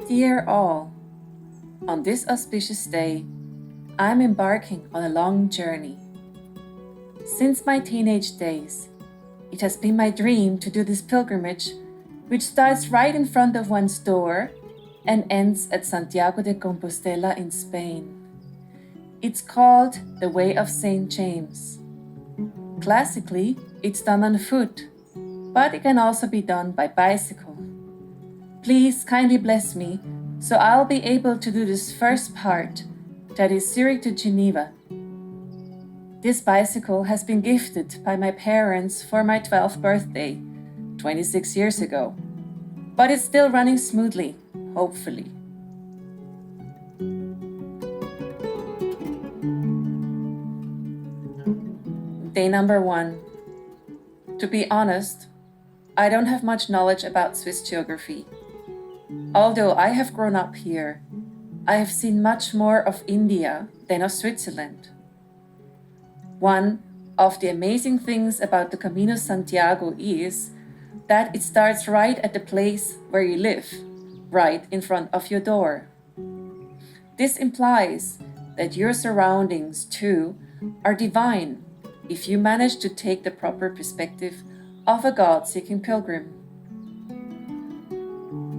Dear all, on this auspicious day, I am embarking on a long journey. Since my teenage days, it has been my dream to do this pilgrimage, which starts right in front of one's door and ends at Santiago de Compostela in Spain. It's called the Way of St. James. Classically, it's done on foot, but it can also be done by bicycle. Please kindly bless me so I'll be able to do this first part, that is Zürich to Geneva. This bicycle has been gifted by my parents for my 12th birthday, 26 years ago, but it's still running smoothly, hopefully. Day number 1. To be honest, I don't have much knowledge about Swiss geography. Although I have grown up here, I have seen much more of India than of Switzerland. One of the amazing things about the Camino Santiago is that it starts right at the place where you live, right in front of your door. This implies that your surroundings, too, are divine if you manage to take the proper perspective of a God-seeking pilgrim.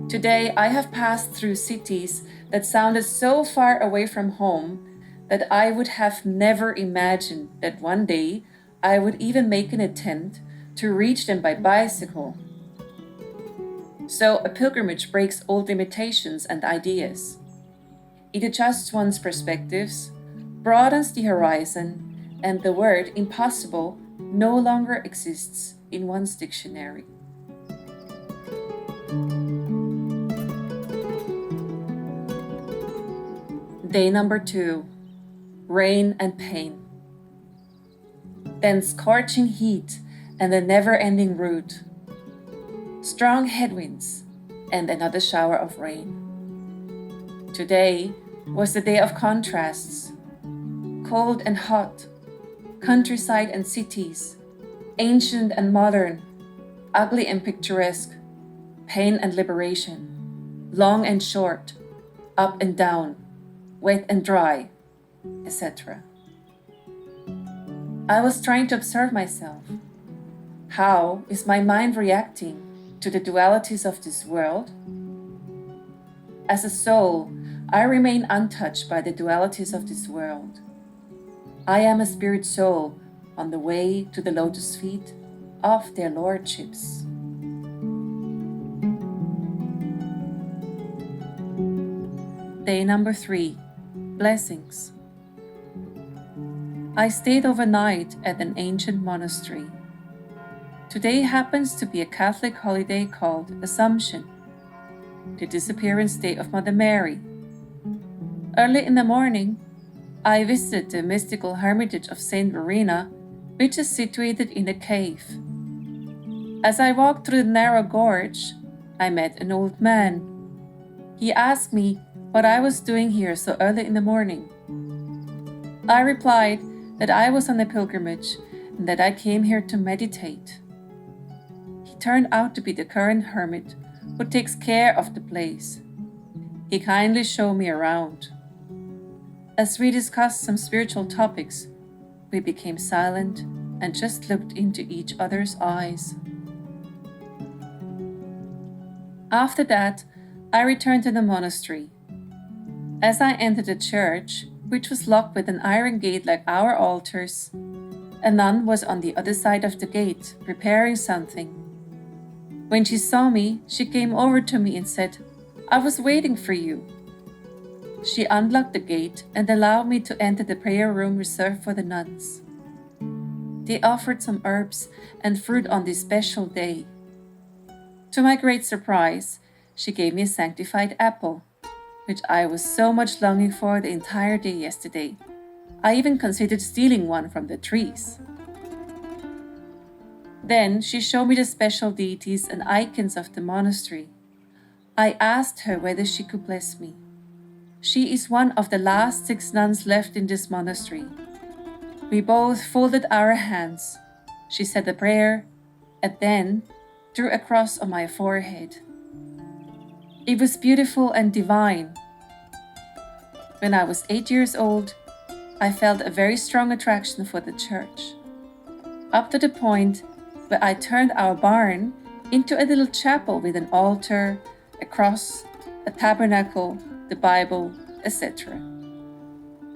Today, I have passed through cities that sounded so far away from home that I would have never imagined that one day I would even make an attempt to reach them by bicycle. So a pilgrimage breaks old limitations and ideas. It adjusts one's perspectives, broadens the horizon, and the word impossible no longer exists in one's dictionary. Day number 2. Rain and pain. Then scorching heat and a never-ending route. Strong headwinds and another shower of rain. Today was the day of contrasts. Cold and hot, countryside and cities, ancient and modern, ugly and picturesque, pain and liberation, long and short, up and down, wet and dry, etc. I was trying to observe myself. How is my mind reacting to the dualities of this world? As a soul, I remain untouched by the dualities of this world. I am a spirit soul on the way to the lotus feet of their lordships. Day number 3. Blessings. I stayed overnight at an ancient monastery. Today happens to be a Catholic holiday called Assumption, the disappearance day of Mother Mary. Early in the morning, I visited the mystical hermitage of Saint Verena, which is situated in a cave. As I walked through the narrow gorge, I met an old man. He asked me what I was doing here so early in the morning. I replied that I was on a pilgrimage and that I came here to meditate. He turned out to be the current hermit who takes care of the place. He kindly showed me around. As we discussed some spiritual topics, we became silent and just looked into each other's eyes. After that, I returned to the monastery. As I entered the church, which was locked with an iron gate like our altars, a nun was on the other side of the gate, preparing something. When she saw me, she came over to me and said, "I was waiting for you." She unlocked the gate and allowed me to enter the prayer room reserved for the nuns. They offered some herbs and fruit on this special day. To my great surprise, she gave me a sanctified apple, which I was so much longing for the entire day yesterday. I even considered stealing one from the trees. Then she showed me the special deities and icons of the monastery. I asked her whether she could bless me. She is one of the last 6 nuns left in this monastery. We both folded our hands. She said a prayer and then drew a cross on my forehead. It was beautiful and divine. When I was 8 years old, I felt a very strong attraction for the church, up to the point where I turned our barn into a little chapel with an altar, a cross, a tabernacle, the Bible, etc.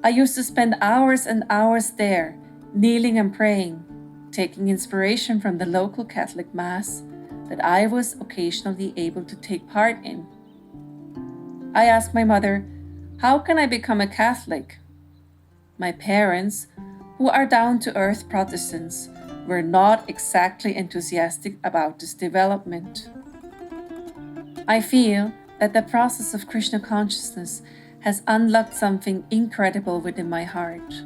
I used to spend hours and hours there, kneeling and praying, taking inspiration from the local Catholic Mass that I was occasionally able to take part in. I asked my mother, how can I become a Catholic? My parents, who are down-to-earth Protestants, were not exactly enthusiastic about this development. I feel that the process of Krishna Consciousness has unlocked something incredible within my heart.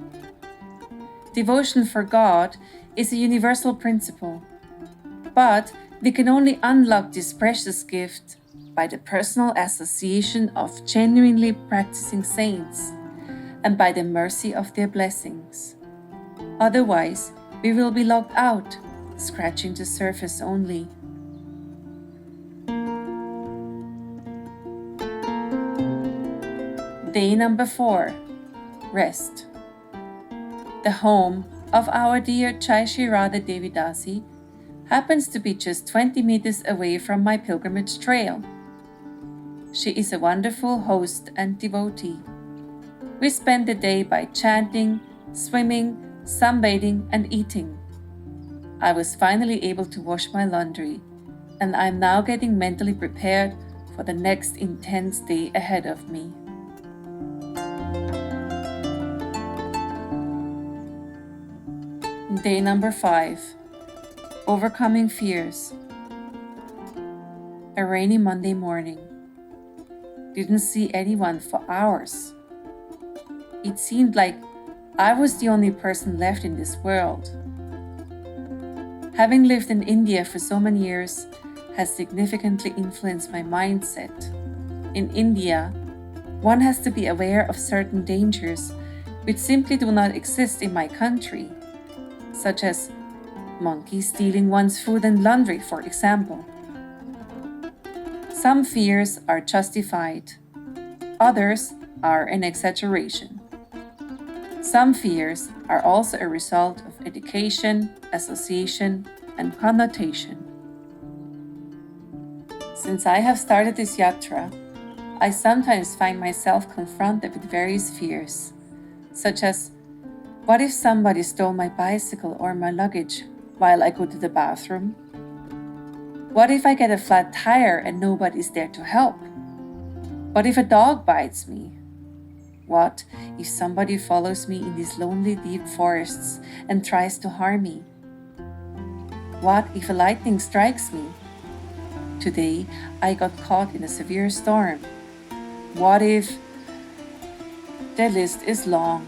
Devotion for God is a universal principle, but we can only unlock this precious gift by the personal association of genuinely practicing saints and by the mercy of their blessings. Otherwise, we will be locked out, scratching the surface only. Day number 4. Rest. The home of our dear Jai Shri Radha Devi Dasi happens to be just 20 meters away from my pilgrimage trail. She is a wonderful host and devotee. We spend the day by chanting, swimming, sunbathing, and eating. I was finally able to wash my laundry, and I'm now getting mentally prepared for the next intense day ahead of me. Day number 5. Overcoming fears. A rainy Monday morning. Didn't see anyone for hours. It seemed like I was the only person left in this world. Having lived in India for so many years has significantly influenced my mindset. In India, one has to be aware of certain dangers which simply do not exist in my country, such as monkeys stealing one's food and laundry, for example. Some fears are justified, others are an exaggeration. Some fears are also a result of education, association, and connotation. Since I have started this yatra, I sometimes find myself confronted with various fears, such as, what if somebody stole my bicycle or my luggage while I go to the bathroom? What if I get a flat tire and nobody's there to help? What if a dog bites me? What if somebody follows me in these lonely deep forests and tries to harm me? What if a lightning strikes me? Today, I got caught in a severe storm. What if... The list is long.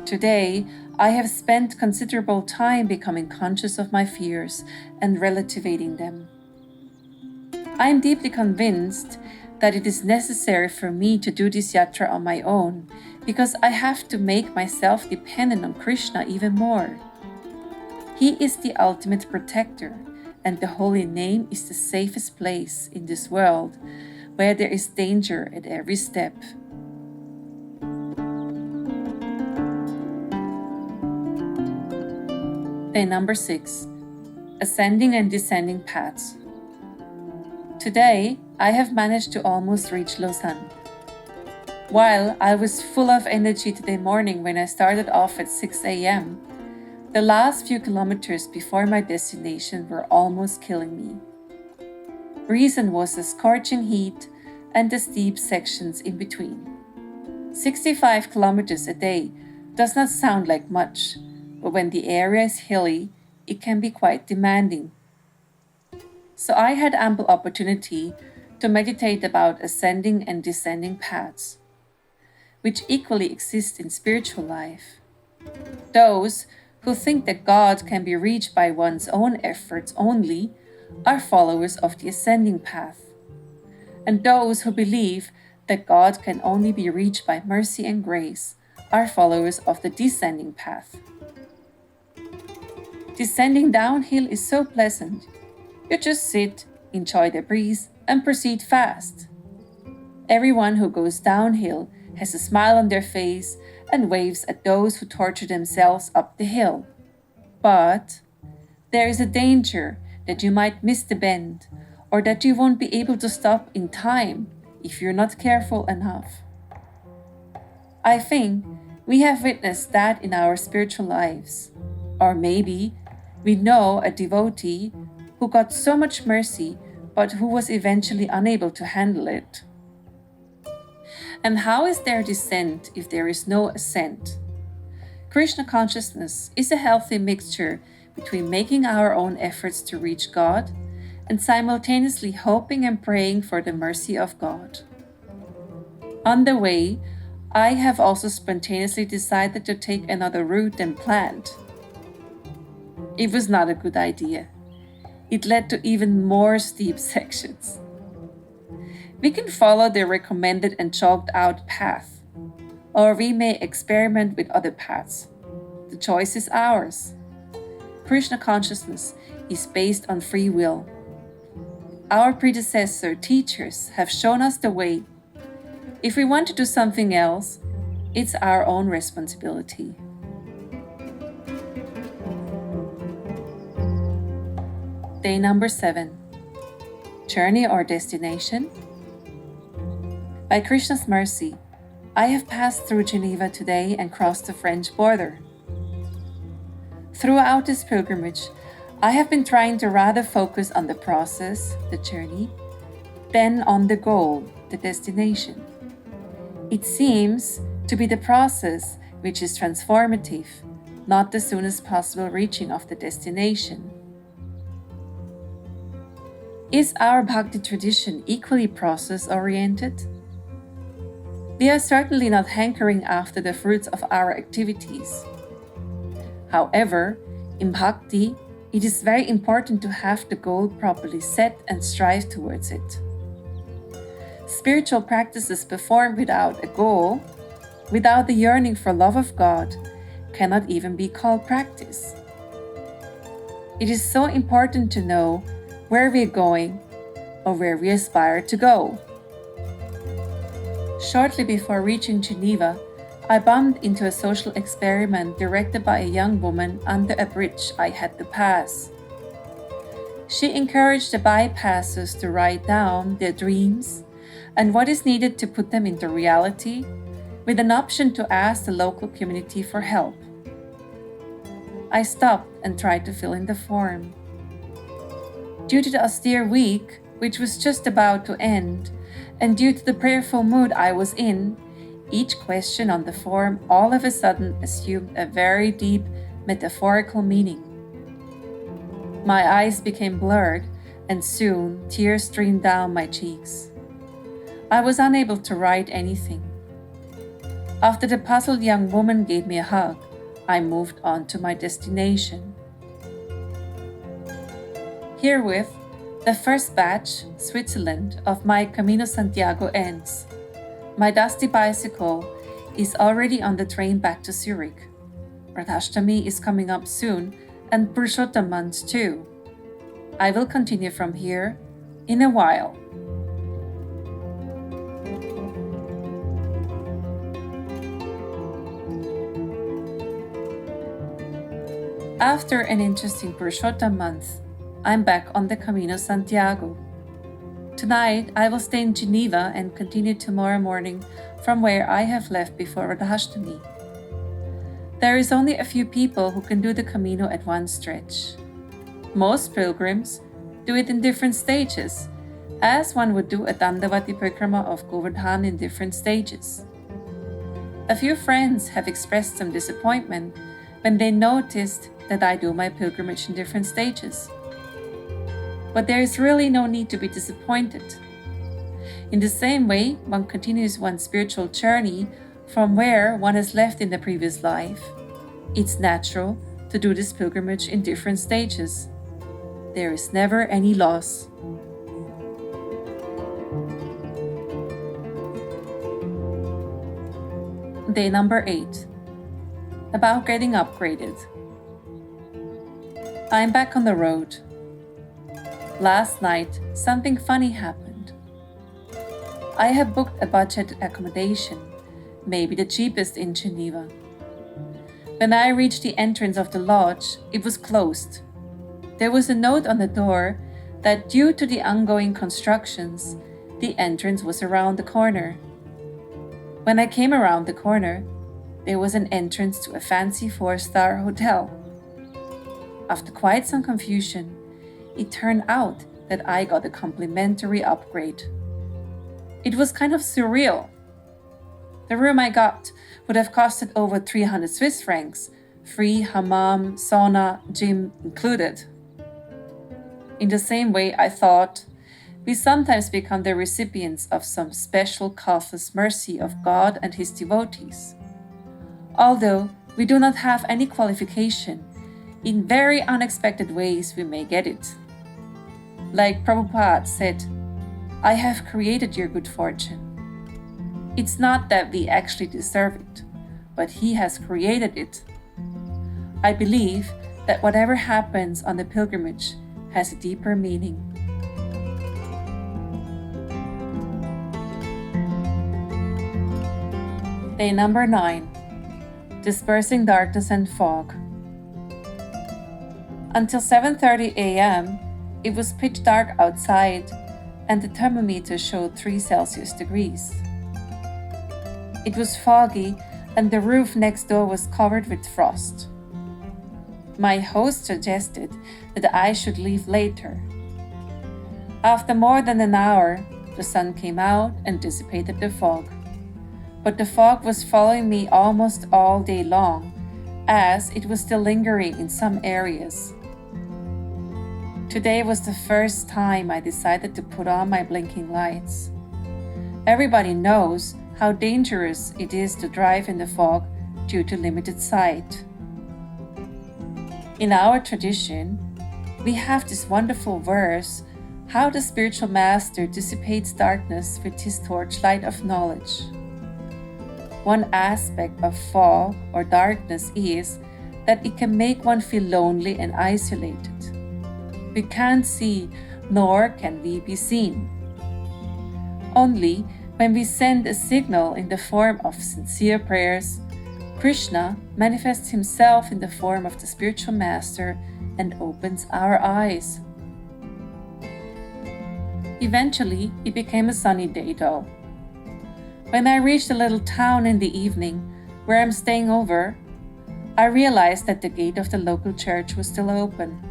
Today, I have spent considerable time becoming conscious of my fears and relativating them. I am deeply convinced that it is necessary for me to do this yatra on my own because I have to make myself dependent on Krishna even more. He is the ultimate protector, and the holy name is the safest place in this world where there is danger at every step. Day number 6. Ascending and descending paths. Today, I have managed to almost reach Lausanne. While I was full of energy today morning when I started off at 6 a.m., the last few kilometers before my destination were almost killing me. Reason was the scorching heat and the steep sections in between. 65 kilometers a day does not sound like much, but when the area is hilly, it can be quite demanding. So I had ample opportunity to meditate about ascending and descending paths, which equally exist in spiritual life. Those who think that God can be reached by one's own efforts only are followers of the ascending path, and those who believe that God can only be reached by mercy and grace are followers of the descending path. Descending downhill is so pleasant. You just sit, enjoy the breeze, and proceed fast. Everyone who goes downhill has a smile on their face and waves at those who torture themselves up the hill. But there is a danger that you might miss the bend, or that you won't be able to stop in time if you're not careful enough. I think we have witnessed that in our spiritual lives. Or maybe we know a devotee who got so much mercy but who was eventually unable to handle it. And how is there descent if there is no ascent? Krishna Consciousness is a healthy mixture between making our own efforts to reach God and simultaneously hoping and praying for the mercy of God. On the way, I have also spontaneously decided to take another route than planned. It was not a good idea. It led to even more steep sections. We can follow the recommended and chalked out path, or we may experiment with other paths. The choice is ours. Krishna Consciousness is based on free will. Our predecessor teachers have shown us the way. If we want to do something else, it's our own responsibility. Day number 7. Journey or destination? By Krishna's mercy, I have passed through Geneva today and crossed the French border. Throughout this pilgrimage, I have been trying to rather focus on the process, the journey, than on the goal, the destination. It seems to be the process which is transformative, not the soonest possible reaching of the destination. Is our bhakti tradition equally process-oriented? We are certainly not hankering after the fruits of our activities. However, in bhakti, it is very important to have the goal properly set and strive towards it. Spiritual practices performed without a goal, without the yearning for love of God, cannot even be called practice. It is so important to know where we are going or where we aspire to go. Shortly before reaching Geneva, I bumped into a social experiment directed by a young woman under a bridge I had to pass. She encouraged the bypassers to write down their dreams and what is needed to put them into reality, with an option to ask the local community for help. I stopped and tried to fill in the form. Due to the austere week, which was just about to end, and due to the prayerful mood I was in, each question on the form all of a sudden assumed a very deep metaphorical meaning. My eyes became blurred, and soon tears streamed down my cheeks. I was unable to write anything. After the puzzled young woman gave me a hug, I moved on to my destination. Herewith, the first batch, Switzerland, of my Camino Santiago ends. My dusty bicycle is already on the train back to Zürich. Radhashtami is coming up soon, and Purushottam months too. I will continue from here in a while. After an interesting Purushottam month, I'm back on the Camino Santiago. Tonight, I will stay in Geneva and continue tomorrow morning from where I have left before Radhashtami. There is only a few people who can do the Camino at one stretch. Most pilgrims do it in different stages, as one would do a Dandavati Parikrama of Govardhan in different stages. A few friends have expressed some disappointment when they noticed that I do my pilgrimage in different stages. But there is really no need to be disappointed. In the same way, one continues one's spiritual journey from where one has left in the previous life. It's natural to do this pilgrimage in different stages. There is never any loss. Day number 8. About getting upgraded. I'm back on the road. Last night, something funny happened. I had booked a budget accommodation, maybe the cheapest in Geneva. When I reached the entrance of the lodge, it was closed. There was a note on the door that due to the ongoing constructions, the entrance was around the corner. When I came around the corner, there was an entrance to a fancy 4-star hotel. After quite some confusion, it turned out that I got a complimentary upgrade. It was kind of surreal. The room I got would have costed over 300 Swiss francs, free hammam, sauna, gym included. In the same way, I thought, we sometimes become the recipients of some special causeless mercy of God and His devotees. Although we do not have any qualification, in very unexpected ways we may get it. Like Prabhupada said, I have created your good fortune. It's not that we actually deserve it, but He has created it. I believe that whatever happens on the pilgrimage has a deeper meaning. Day number 9. Dispersing darkness and fog. Until 7:30 a.m., it was pitch dark outside and the thermometer showed 3 Celsius degrees. It was foggy and the roof next door was covered with frost. My host suggested that I should leave later. After more than an hour, the sun came out and dissipated the fog. But the fog was following me almost all day long, as it was still lingering in some areas. Today was the first time I decided to put on my blinking lights. Everybody knows how dangerous it is to drive in the fog due to limited sight. In our tradition, we have this wonderful verse how the spiritual master dissipates darkness with his torchlight of knowledge. One aspect of fog or darkness is that it can make one feel lonely and isolated. We can't see, nor can we be seen. Only when we send a signal in the form of sincere prayers, Krishna manifests himself in the form of the spiritual master and opens our eyes. Eventually, it became a sunny day though. When I reached a little town in the evening, where I'm staying over, I realized that the gate of the local church was still open.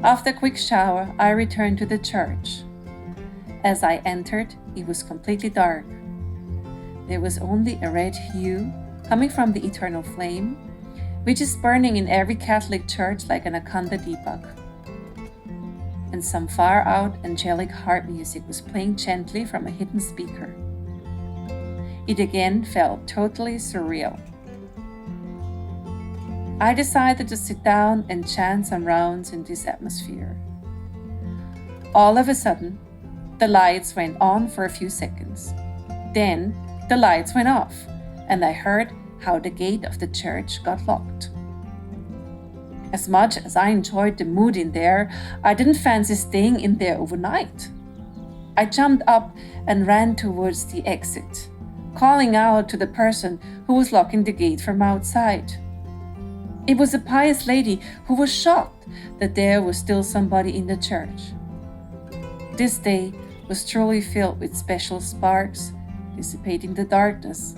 After a quick shower, I returned to the church. As I entered, it was completely dark. There was only a red hue coming from the eternal flame, which is burning in every Catholic church like an Akhanda Deepak. And some far-out angelic harp music was playing gently from a hidden speaker. It again felt totally surreal. I decided to sit down and chant some rounds in this atmosphere. All of a sudden, the lights went on for a few seconds. Then, the lights went off, and I heard how the gate of the church got locked. As much as I enjoyed the mood in there, I didn't fancy staying in there overnight. I jumped up and ran towards the exit, calling out to the person who was locking the gate from outside. It was a pious lady who was shocked that there was still somebody in the church. This day was truly filled with special sparks, dissipating the darkness.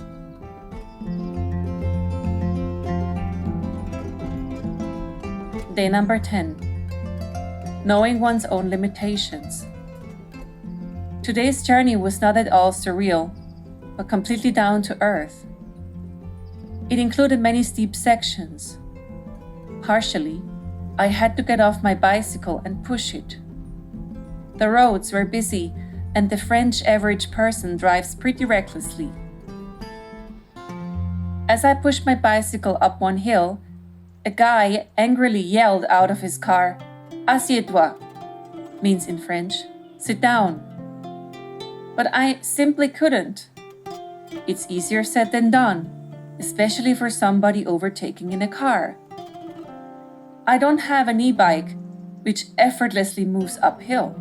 Day number 10. Knowing one's own limitations. Today's journey was not at all surreal, but completely down to earth. It included many steep sections. Partially, I had to get off my bicycle and push it. The roads were busy, and the French average person drives pretty recklessly. As I pushed my bicycle up one hill, a guy angrily yelled out of his car, "Assieds-toi," means in French, "sit down." But I simply couldn't. It's easier said than done, especially for somebody overtaking in a car. I don't have an e-bike, which effortlessly moves uphill.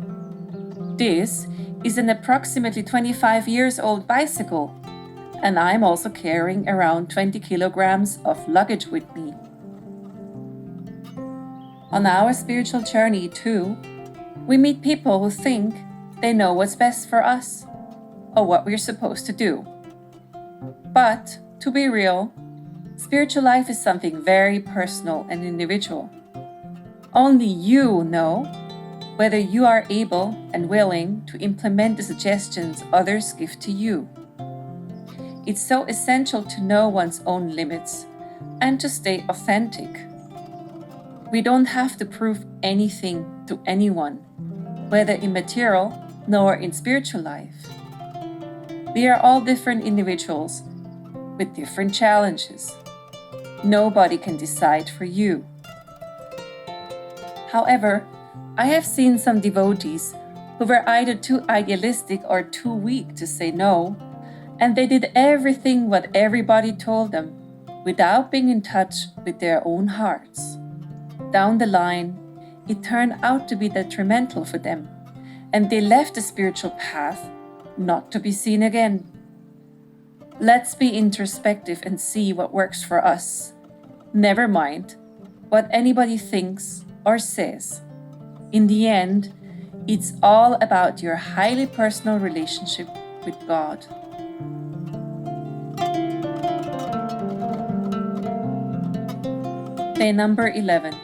This is an approximately 25 years old bicycle, and I'm also carrying around 20 kilograms of luggage with me. On our spiritual journey, too, we meet people who think they know what's best for us or what we're supposed to do. But, to be real, spiritual life is something very personal and individual. Only you know whether you are able and willing to implement the suggestions others give to you. It's so essential to know one's own limits and to stay authentic. We don't have to prove anything to anyone, whether in material nor in spiritual life. We are all different individuals with different challenges. Nobody can decide for you. However, I have seen some devotees who were either too idealistic or too weak to say no, and they did everything what everybody told them without being in touch with their own hearts. Down the line, it turned out to be detrimental for them, and they left the spiritual path not to be seen again. Let's be introspective and see what works for us. Never mind what anybody thinks or says. In the end, it's all about your highly personal relationship with God. Day number 11.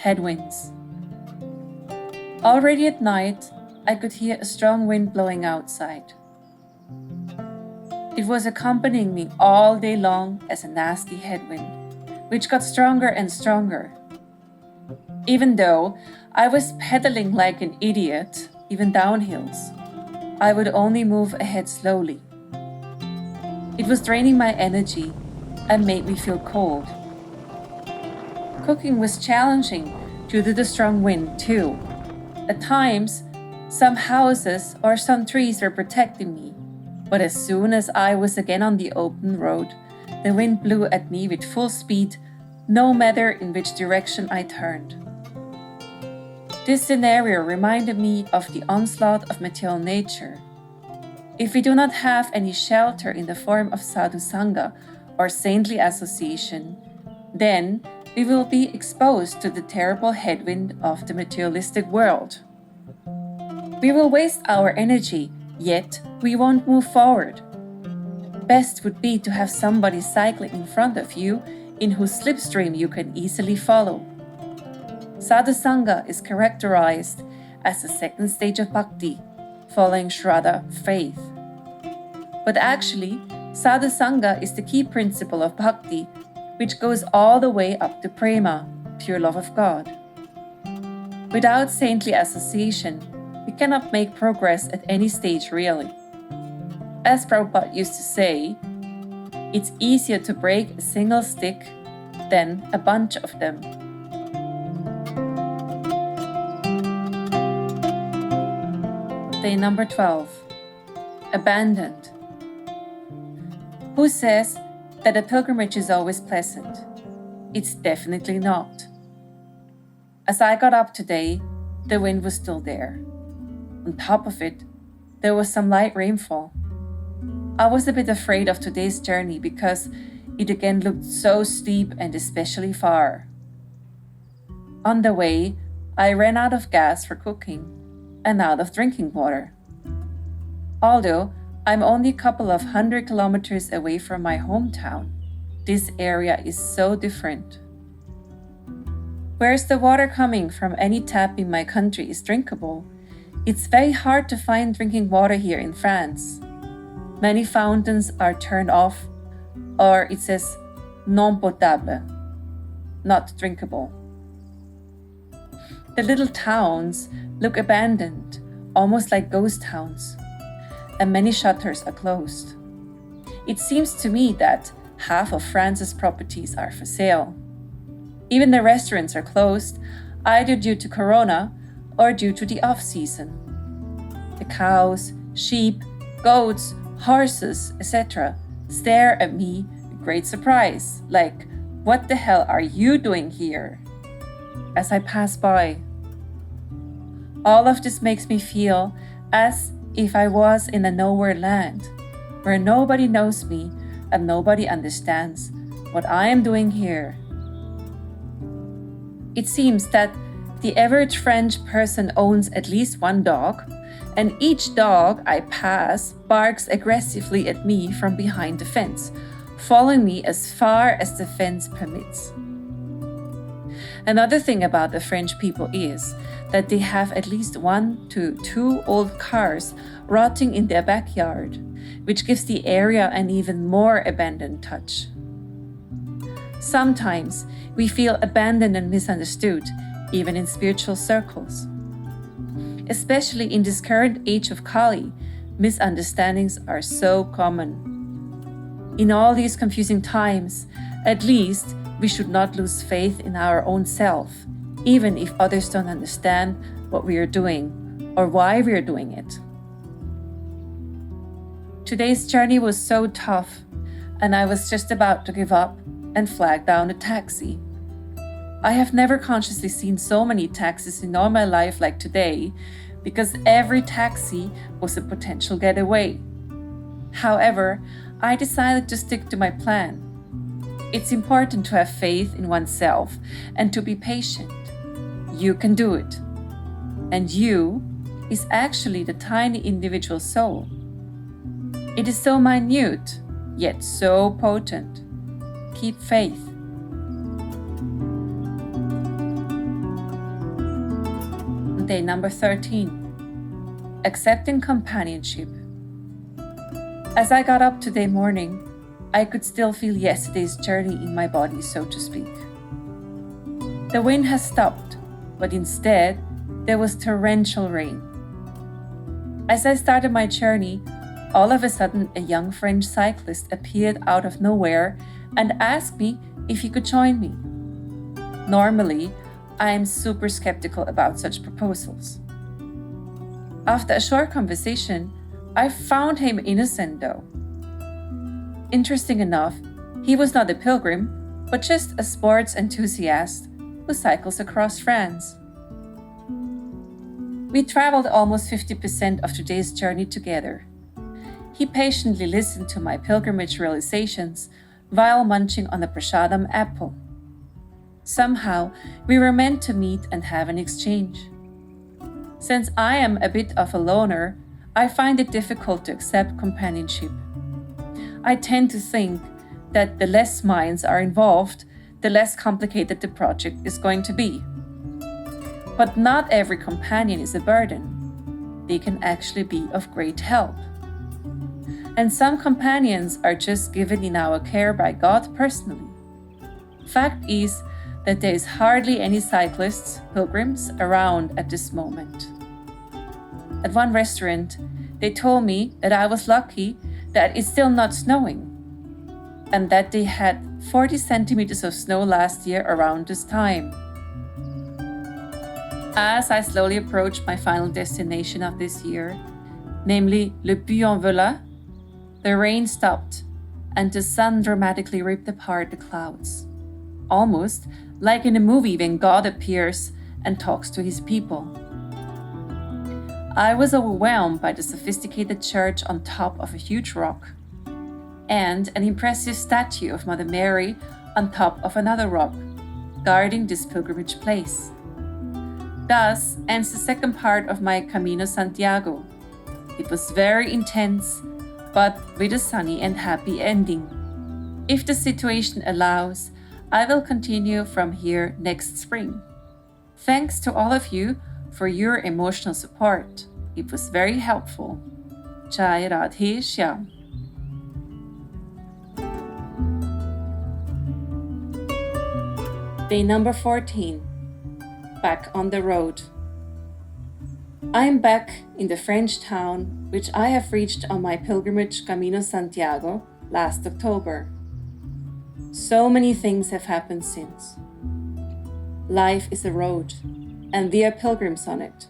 Headwinds. Already at night, I could hear a strong wind blowing outside. It was accompanying me all day long as a nasty headwind, which got stronger and stronger. Even though I was pedaling like an idiot, even down hills, I would only move ahead slowly. It was draining my energy and made me feel cold. Cooking was challenging due to the strong wind too. At times, some houses or some trees were protecting me, but as soon as I was again on the open road, the wind blew at me with full speed, no matter in which direction I turned. This scenario reminded me of the onslaught of material nature. If we do not have any shelter in the form of sadhu sangha or saintly association, then we will be exposed to the terrible headwind of the materialistic world. We will waste our energy, yet we won't move forward. Best would be to have somebody cycling in front of you in whose slipstream you can easily follow. Sadhu Sangha is characterized as the second stage of bhakti, following Shraddha, faith. But actually, Sadhu Sangha is the key principle of bhakti, which goes all the way up to prema, pure love of God. Without saintly association, we cannot make progress at any stage really. As Prabhupada used to say, it's easier to break a single stick than a bunch of them. Day number 12. Abandoned. Who says that a pilgrimage is always pleasant? It's definitely not. As I got up today, the wind was still there. On top of it, there was some light rainfall. I was a bit afraid of today's journey because it again looked so steep and especially far. On the way, I ran out of gas for cooking and out of drinking water. Although I'm only a couple of 100 kilometers away from my hometown, this area is so different. Whereas the water coming from any tap in my country is drinkable, it's very hard to find drinking water here in France. Many fountains are turned off, or it says non potable, not drinkable. The little towns look abandoned, almost like ghost towns, and many shutters are closed. It seems to me that half of France's properties are for sale. Even the restaurants are closed, either due to Corona or due to the off-season. The cows, sheep, goats, horses, etc. stare at me with great surprise, like, "What the hell are you doing here?" as I pass by. All of this makes me feel as if I was in a nowhere land, where nobody knows me and nobody understands what I am doing here. It seems that the average French person owns at least one dog, and each dog I pass barks aggressively at me from behind the fence, following me as far as the fence permits. Another thing about the French people is that they have at least 1 to 2 old cars rotting in their backyard, which gives the area an even more abandoned touch. Sometimes we feel abandoned and misunderstood, even in spiritual circles. Especially in this current age of Kali, misunderstandings are so common. In all these confusing times, at least we should not lose faith in our own self, even if others don't understand what we are doing or why we are doing it. Today's journey was so tough, and I was just about to give up and flag down a taxi. I have never consciously seen so many taxis in all my life like today, because every taxi was a potential getaway. However, I decided to stick to my plan. It's important to have faith in oneself and to be patient. You can do it. And you is actually the tiny individual soul. It is so minute, yet so potent. Keep faith. Day number 13. Accepting companionship. As I got up today morning, I could still feel yesterday's journey in my body, so to speak. The wind has stopped, but instead, there was torrential rain. As I started my journey, all of a sudden a young French cyclist appeared out of nowhere and asked me if he could join me. Normally, I am super skeptical about such proposals. After a short conversation, I found him innocent though. Interesting enough, he was not a pilgrim, but just a sports enthusiast who cycles across France. We traveled almost 50% of today's journey together. He patiently listened to my pilgrimage realizations while munching on a prasadam apple. Somehow, we were meant to meet and have an exchange. Since I am a bit of a loner, I find it difficult to accept companionship. I tend to think that the less minds are involved, the less complicated the project is going to be. But not every companion is a burden. They can actually be of great help. And some companions are just given in our care by God personally. Fact is that there is hardly any cyclists, pilgrims around at this moment. At one restaurant, they told me that I was lucky that it's still not snowing, and that they had 40 centimeters of snow last year around this time. As I slowly approached my final destination of this year, namely Le Puy-en-Velay, the rain stopped and the sun dramatically ripped apart the clouds, almost like in a movie when God appears and talks to his people. I was overwhelmed by the sophisticated church on top of a huge rock and an impressive statue of Mother Mary on top of another rock, guarding this pilgrimage place. Thus ends the second part of my Camino Santiago. It was very intense, but with a sunny and happy ending. If the situation allows, I will continue from here next spring. Thanks to all of you for your emotional support. It was very helpful. Jai Radhe Shyam. Day number 14. Back on the road. I am back in the French town which I have reached on my pilgrimage Camino Santiago last October. So many things have happened since. Life is a road, and we are pilgrims on it.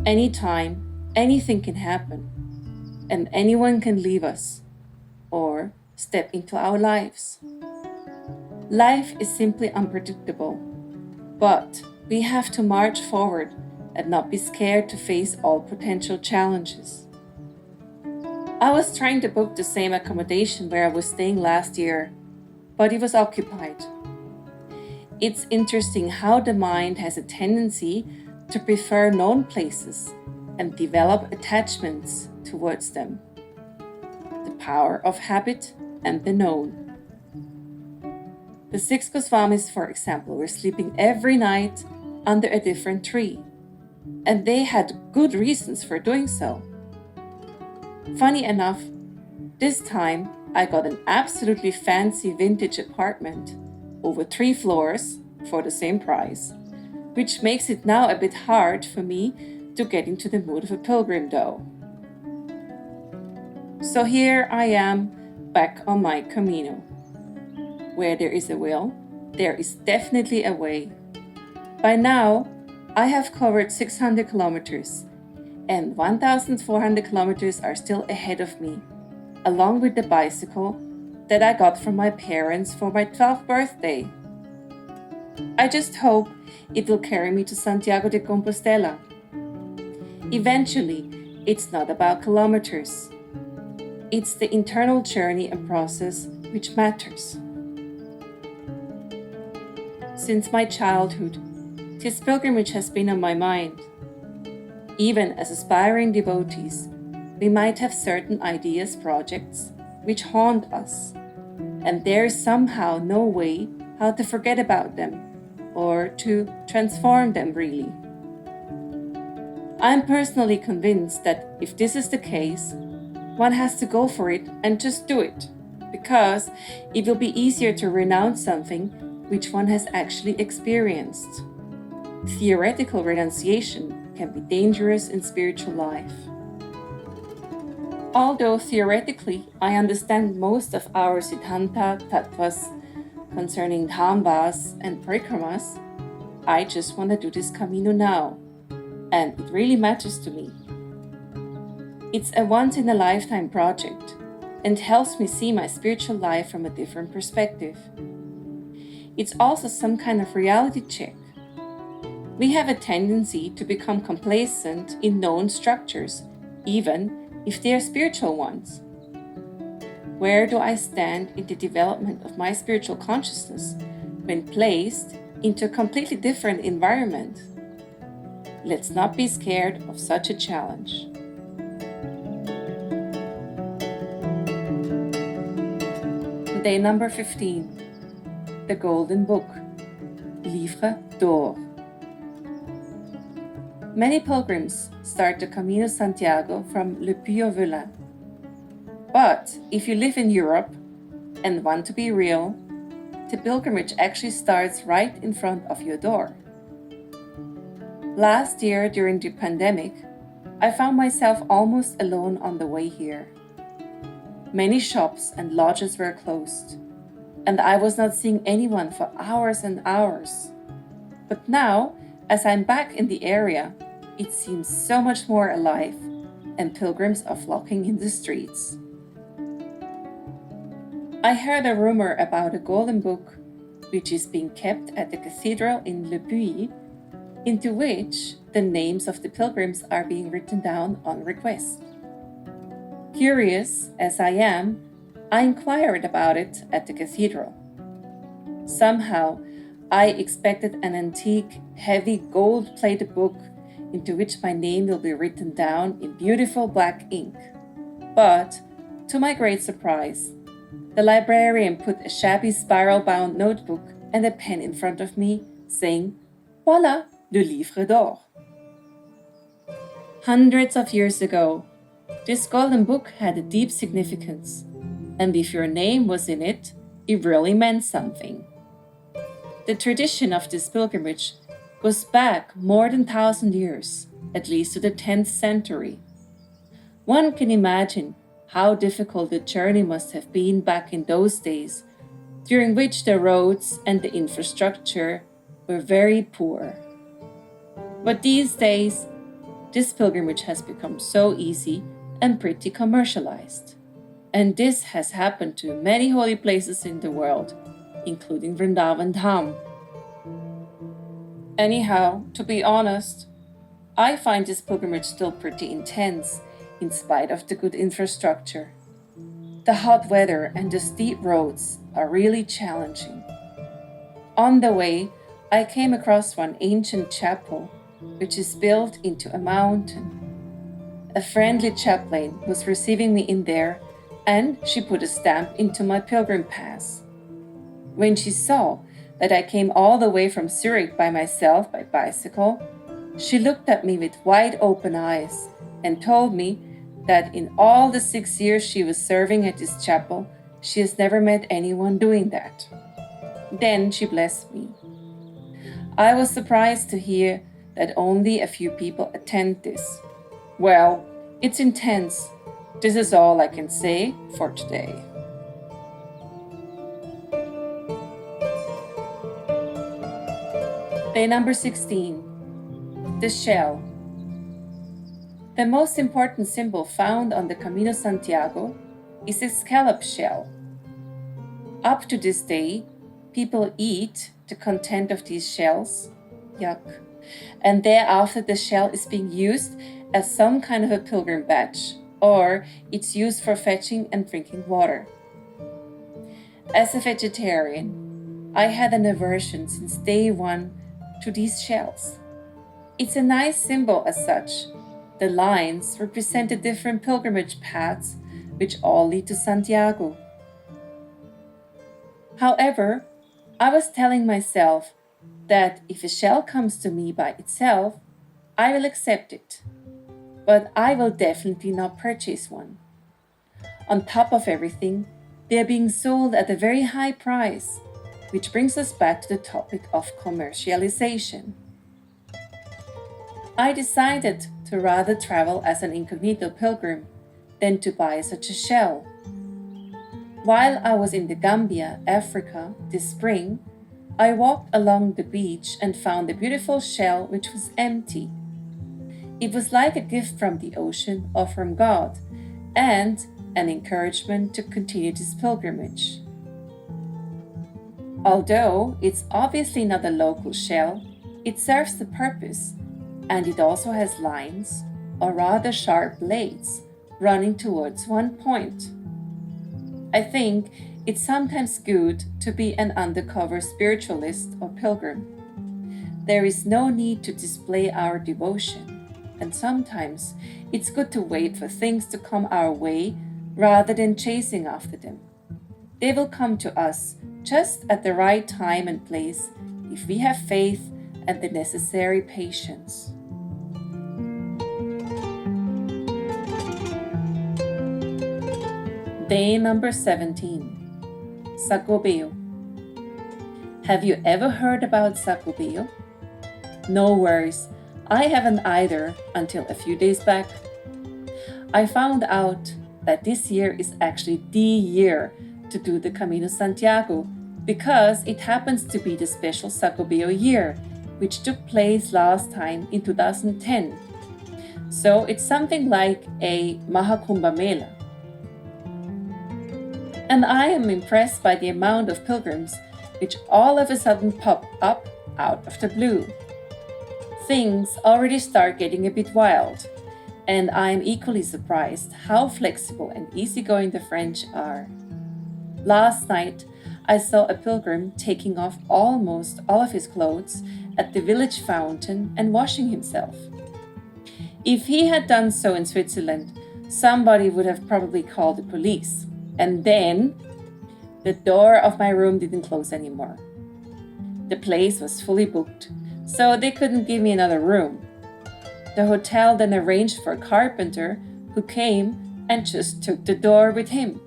Anytime, anything can happen, and anyone can leave us or step into our lives. Life is simply unpredictable, but we have to march forward and not be scared to face all potential challenges. I was trying to book the same accommodation where I was staying last year, but it was occupied. It's interesting how the mind has a tendency to prefer known places and develop attachments towards them. The power of habit and the known. The 6 Goswamis, for example, were sleeping every night under a different tree, and they had good reasons for doing so. Funny enough, this time I got an absolutely fancy vintage apartment over 3 floors for the same price, which makes it now a bit hard for me to get into the mood of a pilgrim though. So here I am back on my Camino. Where there is a will, there is definitely a way. By now, I have covered 600 kilometers and 1,400 kilometers are still ahead of me, along with the bicycle that I got from my parents for my 12th birthday. I just hope it will carry me to Santiago de Compostela. Eventually, it's not about kilometers. It's the internal journey and process which matters. Since my childhood, this pilgrimage has been on my mind. Even as aspiring devotees, we might have certain ideas, projects, which haunt us, and there is somehow no way how to forget about them, or to transform them really. I'm personally convinced that if this is the case, one has to go for it and just do it, because it will be easier to renounce something which one has actually experienced. Theoretical renunciation can be dangerous in spiritual life. Although theoretically I understand most of our Siddhanta tattvas concerning dhammas and parikramas, I just want to do this Camino now, and it really matters to me. It's a once-in-a-lifetime project and helps me see my spiritual life from a different perspective. It's also some kind of reality check. We have a tendency to become complacent in known structures, even if they are spiritual ones. Where do I stand in the development of my spiritual consciousness when placed into a completely different environment? Let's not be scared of such a challenge. Day number 15. The Golden Book. Livre d'Or. Many pilgrims start the Camino Santiago from Le Puy-au-Velay. But if you live in Europe and want to be real, the pilgrimage actually starts right in front of your door. Last year during the pandemic, I found myself almost alone on the way here. Many shops and lodges were closed, and I was not seeing anyone for hours and hours. But now, as I'm back in the area, it seems so much more alive, and pilgrims are flocking in the streets. I heard a rumor about a golden book which is being kept at the cathedral in Le Puy, into which the names of the pilgrims are being written down on request. Curious as I am, I inquired about it at the cathedral. Somehow, I expected an antique, heavy, gold-plated book into which my name will be written down in beautiful black ink. But, to my great surprise, the librarian put a shabby spiral-bound notebook and a pen in front of me, saying, "Voilà, le livre d'or." Hundreds of years ago, this golden book had a deep significance, and if your name was in it, it really meant something. The tradition of this pilgrimage goes back more than 1,000 years, at least to the 10th century. One can imagine how difficult the journey must have been back in those days, during which the roads and the infrastructure were very poor. But these days, this pilgrimage has become so easy and pretty commercialized. And this has happened to many holy places in the world, including Vrindavan Dham. Anyhow, to be honest, I find this pilgrimage still pretty intense, in spite of the good infrastructure. The hot weather and the steep roads are really challenging. On the way, I came across one ancient chapel, which is built into a mountain. A friendly chaplain was receiving me in there, and she put a stamp into my pilgrim pass. When she saw that I came all the way from Zürich by myself by bicycle, she looked at me with wide open eyes and told me that in all the 6 years she was serving at this chapel, she has never met anyone doing that. Then she blessed me. I was surprised to hear that only a few people attend this. Well, it's intense. This is all I can say for today. Day number 16. The shell. The most important symbol found on the Camino Santiago is a scallop shell. Up to this day, people eat the content of these shells, yuck, and thereafter the shell is being used as some kind of a pilgrim badge, or it's used for fetching and drinking water. As a vegetarian, I had an aversion since day one to these shells. It's a nice symbol as such. The lines represent the different pilgrimage paths which all lead to Santiago. However, I was telling myself that if a shell comes to me by itself, I will accept it, but I will definitely not purchase one. On top of everything, they are being sold at a very high price, which brings us back to the topic of commercialization. I decided to rather travel as an incognito pilgrim than to buy such a shell. While I was in the Gambia, Africa, this spring, I walked along the beach and found a beautiful shell which was empty. It was like a gift from the ocean or from God, and an encouragement to continue this pilgrimage. Although it's obviously not a local shell, it serves the purpose, and it also has lines, or rather sharp blades, running towards one point. I think it's sometimes good to be an undercover spiritualist or pilgrim. There is no need to display our devotion, and sometimes it's good to wait for things to come our way rather than chasing after them. They will come to us just at the right time and place if we have faith and the necessary patience. Day number 17. Sacobeo. Have you ever heard about Sacobeo? No worries, I haven't either until a few days back. I found out that this year is actually the year to do the Camino Santiago because it happens to be the special Sacobeo year, which took place last time in 2010. So it's something like a Mahakumbha Mela. And I am impressed by the amount of pilgrims which all of a sudden pop up out of the blue. Things already start getting a bit wild, and I am equally surprised how flexible and easygoing the French are. Last night, I saw a pilgrim taking off almost all of his clothes at the village fountain and washing himself. If he had done so in Switzerland, somebody would have probably called the police. And then, the door of my room didn't close anymore. The place was fully booked, so they couldn't give me another room. The hotel then arranged for a carpenter who came and just took the door with him.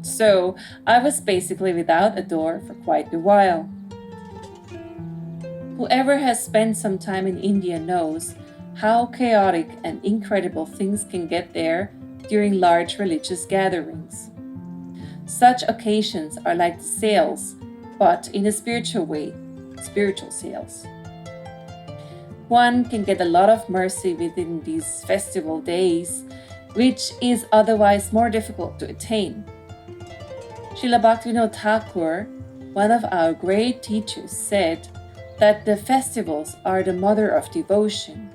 So I was basically without a door for quite a while. Whoever has spent some time in India knows how chaotic and incredible things can get there during large religious gatherings. Such occasions are like the sales, but in a spiritual way, spiritual sales. One can get a lot of mercy within these festival days, which is otherwise more difficult to attain. Srila Bhaktivinoda Thakur, one of our great teachers, said that the festivals are the mother of devotion.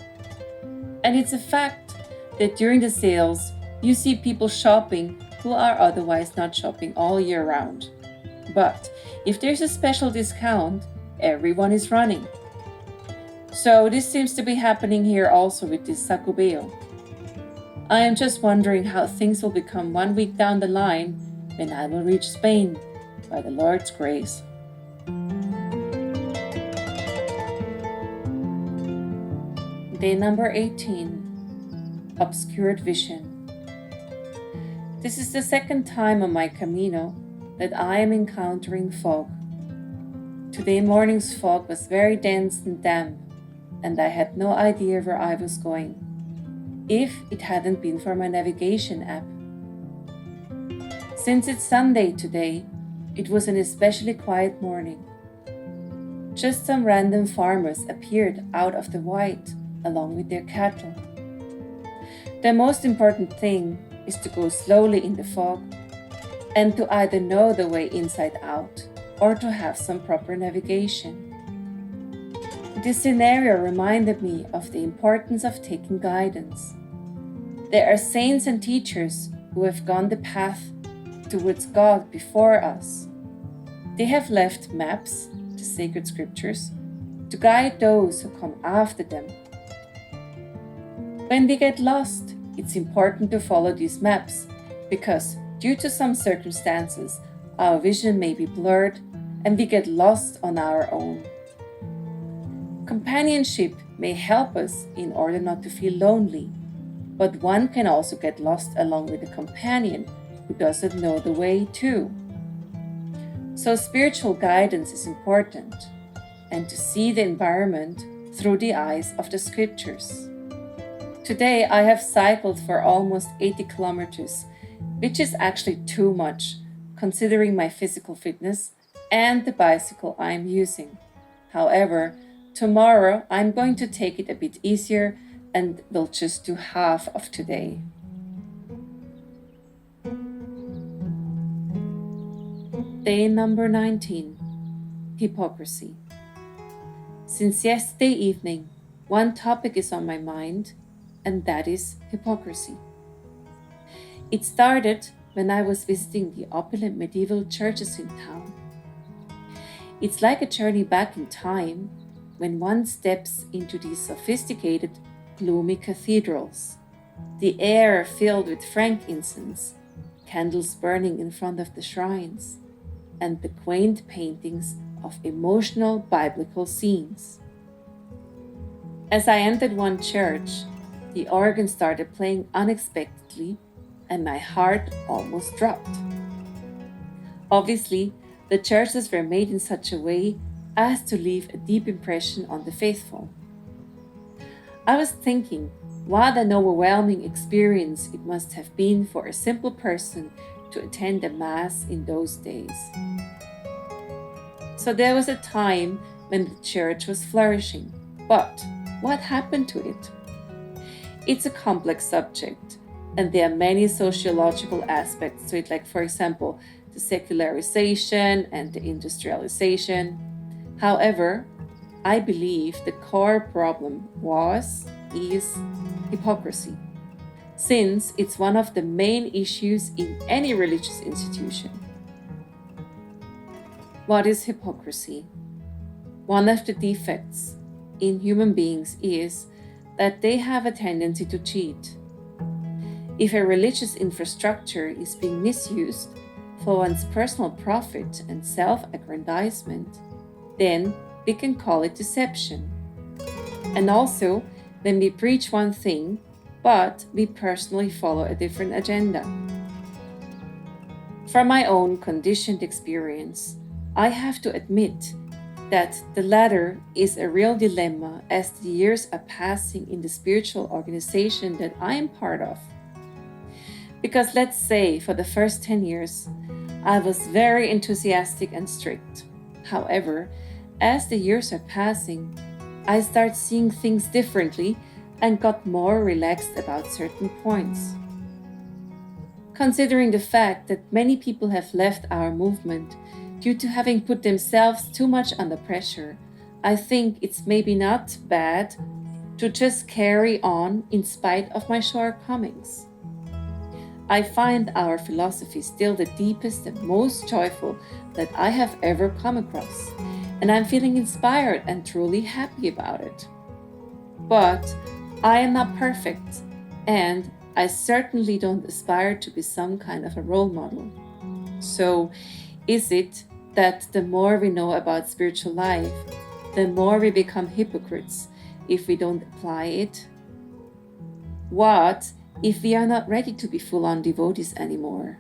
And it's a fact that during the sales, you see people shopping who are otherwise not shopping all year round. But if there's a special discount, everyone is running. So this seems to be happening here also with this Sakubeo. I am just wondering how things will become 1 week down the line when I will reach Spain, by the Lord's grace. Day number 18, Obscured Vision. This is the second time on my Camino that I am encountering fog. Today morning's fog was very dense and damp, and I had no idea where I was going, if it hadn't been for my navigation app. Since it's Sunday today, it was an especially quiet morning. Just some random farmers appeared out of the white along with their cattle. The most important thing is to go slowly in the fog and to either know the way inside out or to have some proper navigation. This scenario reminded me of the importance of taking guidance. There are saints and teachers who have gone the path towards God before us. They have left maps, the sacred scriptures, to guide those who come after them. When we get lost, it's important to follow these maps because due to some circumstances, our vision may be blurred and we get lost on our own. Companionship may help us in order not to feel lonely, but one can also get lost along with a companion who doesn't know the way too. So spiritual guidance is important, and to see the environment through the eyes of the scriptures. Today I have cycled for almost 80 kilometers, which is actually too much considering my physical fitness and the bicycle I am using. However, tomorrow I'm going to take it a bit easier and will just do half of today. Day number 19, Hypocrisy. Since yesterday evening, one topic is on my mind, and that is hypocrisy. It started when I was visiting the opulent medieval churches in town. It's like a journey back in time when one steps into these sophisticated, gloomy cathedrals, the air filled with frankincense, candles burning in front of the shrines, and the quaint paintings of emotional biblical scenes. As I entered one church, the organ started playing unexpectedly, and my heart almost dropped. Obviously, the churches were made in such a way as to leave a deep impression on the faithful. I was thinking what an overwhelming experience it must have been for a simple person to attend a mass in those days. So there was a time when the church was flourishing, but what happened to it? It's a complex subject, and there are many sociological aspects to it, like, for example, the secularization and the industrialization. However, I believe the core problem is hypocrisy, since it's one of the main issues in any religious institution. What is hypocrisy? One of the defects in human beings is that they have a tendency to cheat. If a religious infrastructure is being misused for one's personal profit and self-aggrandizement, then we can call it deception. And also, when we preach one thing, but we personally follow a different agenda. From my own conditioned experience, I have to admit that the latter is a real dilemma as the years are passing in the spiritual organization that I am part of. Because let's say for the first 10 years, I was very enthusiastic and strict. However, as the years are passing, I start seeing things differently and got more relaxed about certain points. Considering the fact that many people have left our movement due to having put themselves too much under pressure, I think it's maybe not bad to just carry on in spite of my shortcomings. I find our philosophy still the deepest and most joyful that I have ever come across, and I'm feeling inspired and truly happy about it. But I am not perfect, and I certainly don't aspire to be some kind of a role model. So, is it that the more we know about spiritual life, the more we become hypocrites if we don't apply it? What if we are not ready to be full-on devotees anymore?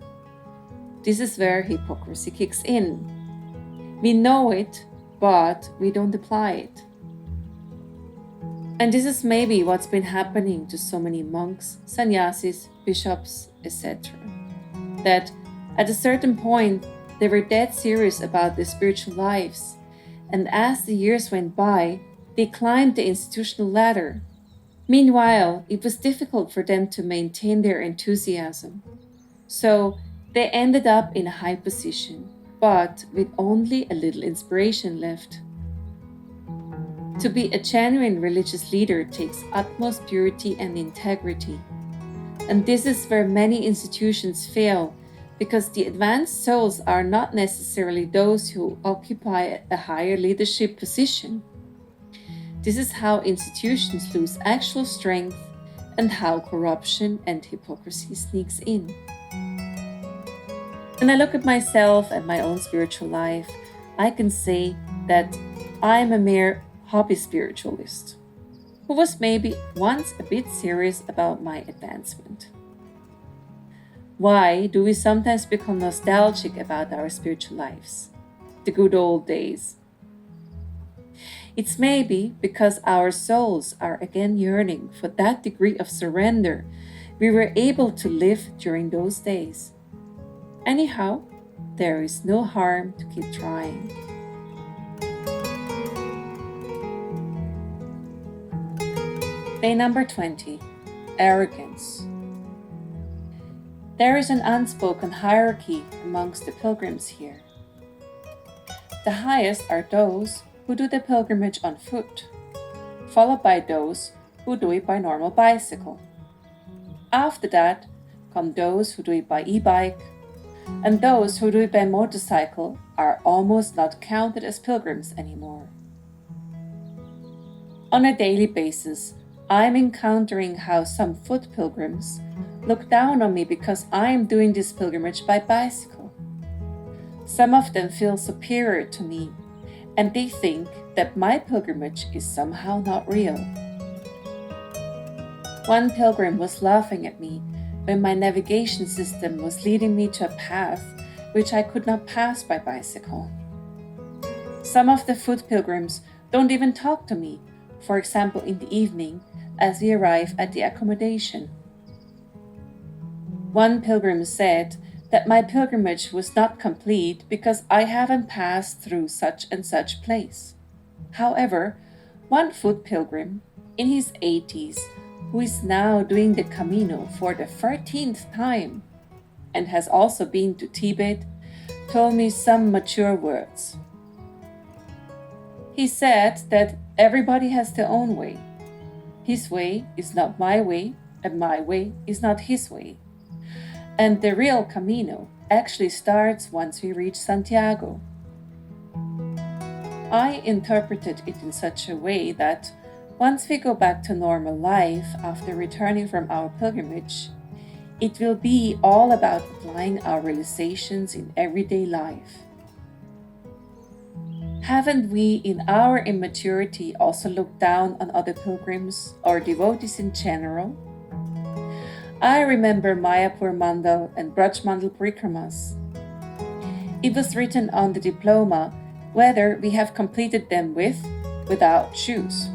This is where hypocrisy kicks in. We know it, but we don't apply it. And this is maybe what's been happening to so many monks, sannyasis, bishops, etc. That at a certain point, they were dead serious about their spiritual lives, and as the years went by, they climbed the institutional ladder. Meanwhile, it was difficult for them to maintain their enthusiasm. So they ended up in a high position, but with only a little inspiration left. To be a genuine religious leader takes utmost purity and integrity. And this is where many institutions fail, because the advanced souls are not necessarily those who occupy a higher leadership position. This is how institutions lose actual strength and how corruption and hypocrisy sneaks in. When I look at myself and my own spiritual life, I can say that I am a mere hobby spiritualist who was maybe once a bit serious about my advancement. Why do we sometimes become nostalgic about our spiritual lives, the good old days? It's maybe because our souls are again yearning for that degree of surrender we were able to live during those days. Anyhow, there is no harm to keep trying. Day number 20. Arrogance. There is an unspoken hierarchy amongst the pilgrims here. The highest are those who do the pilgrimage on foot, followed by those who do it by normal bicycle. After that come those who do it by e-bike, and those who do it by motorcycle are almost not counted as pilgrims anymore. On a daily basis, I'm encountering how some foot pilgrims look down on me because I am doing this pilgrimage by bicycle. Some of them feel superior to me, and they think that my pilgrimage is somehow not real. One pilgrim was laughing at me when my navigation system was leading me to a path which I could not pass by bicycle. Some of the foot pilgrims don't even talk to me, for example in the evening as we arrive at the accommodation. One pilgrim said that my pilgrimage was not complete because I haven't passed through such and such place. However, one foot pilgrim in his 80s, who is now doing the Camino for the 13th time and has also been to Tibet, told me some mature words. He said that everybody has their own way. His way is not my way, and my way is not his way. And the real Camino actually starts once we reach Santiago. I interpreted it in such a way that once we go back to normal life after returning from our pilgrimage, it will be all about applying our realizations in everyday life. Haven't we in our immaturity also looked down on other pilgrims or devotees in general? I remember Mayapur Mandal and Braj Mandal Parikramas. It was written on the diploma whether we have completed them with, without shoes.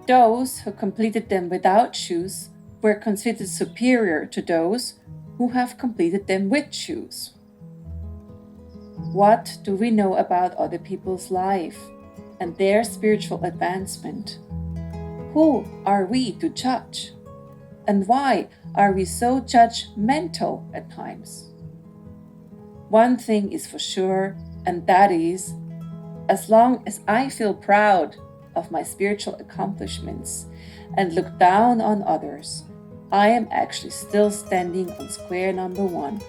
Those who completed them without shoes were considered superior to those who have completed them with shoes. What do we know about other people's life and their spiritual advancement? Who are we to judge? And why are we so judgmental at times? One thing is for sure, and that is, as long as I feel proud of my spiritual accomplishments and look down on others, I am actually still standing on square number 1.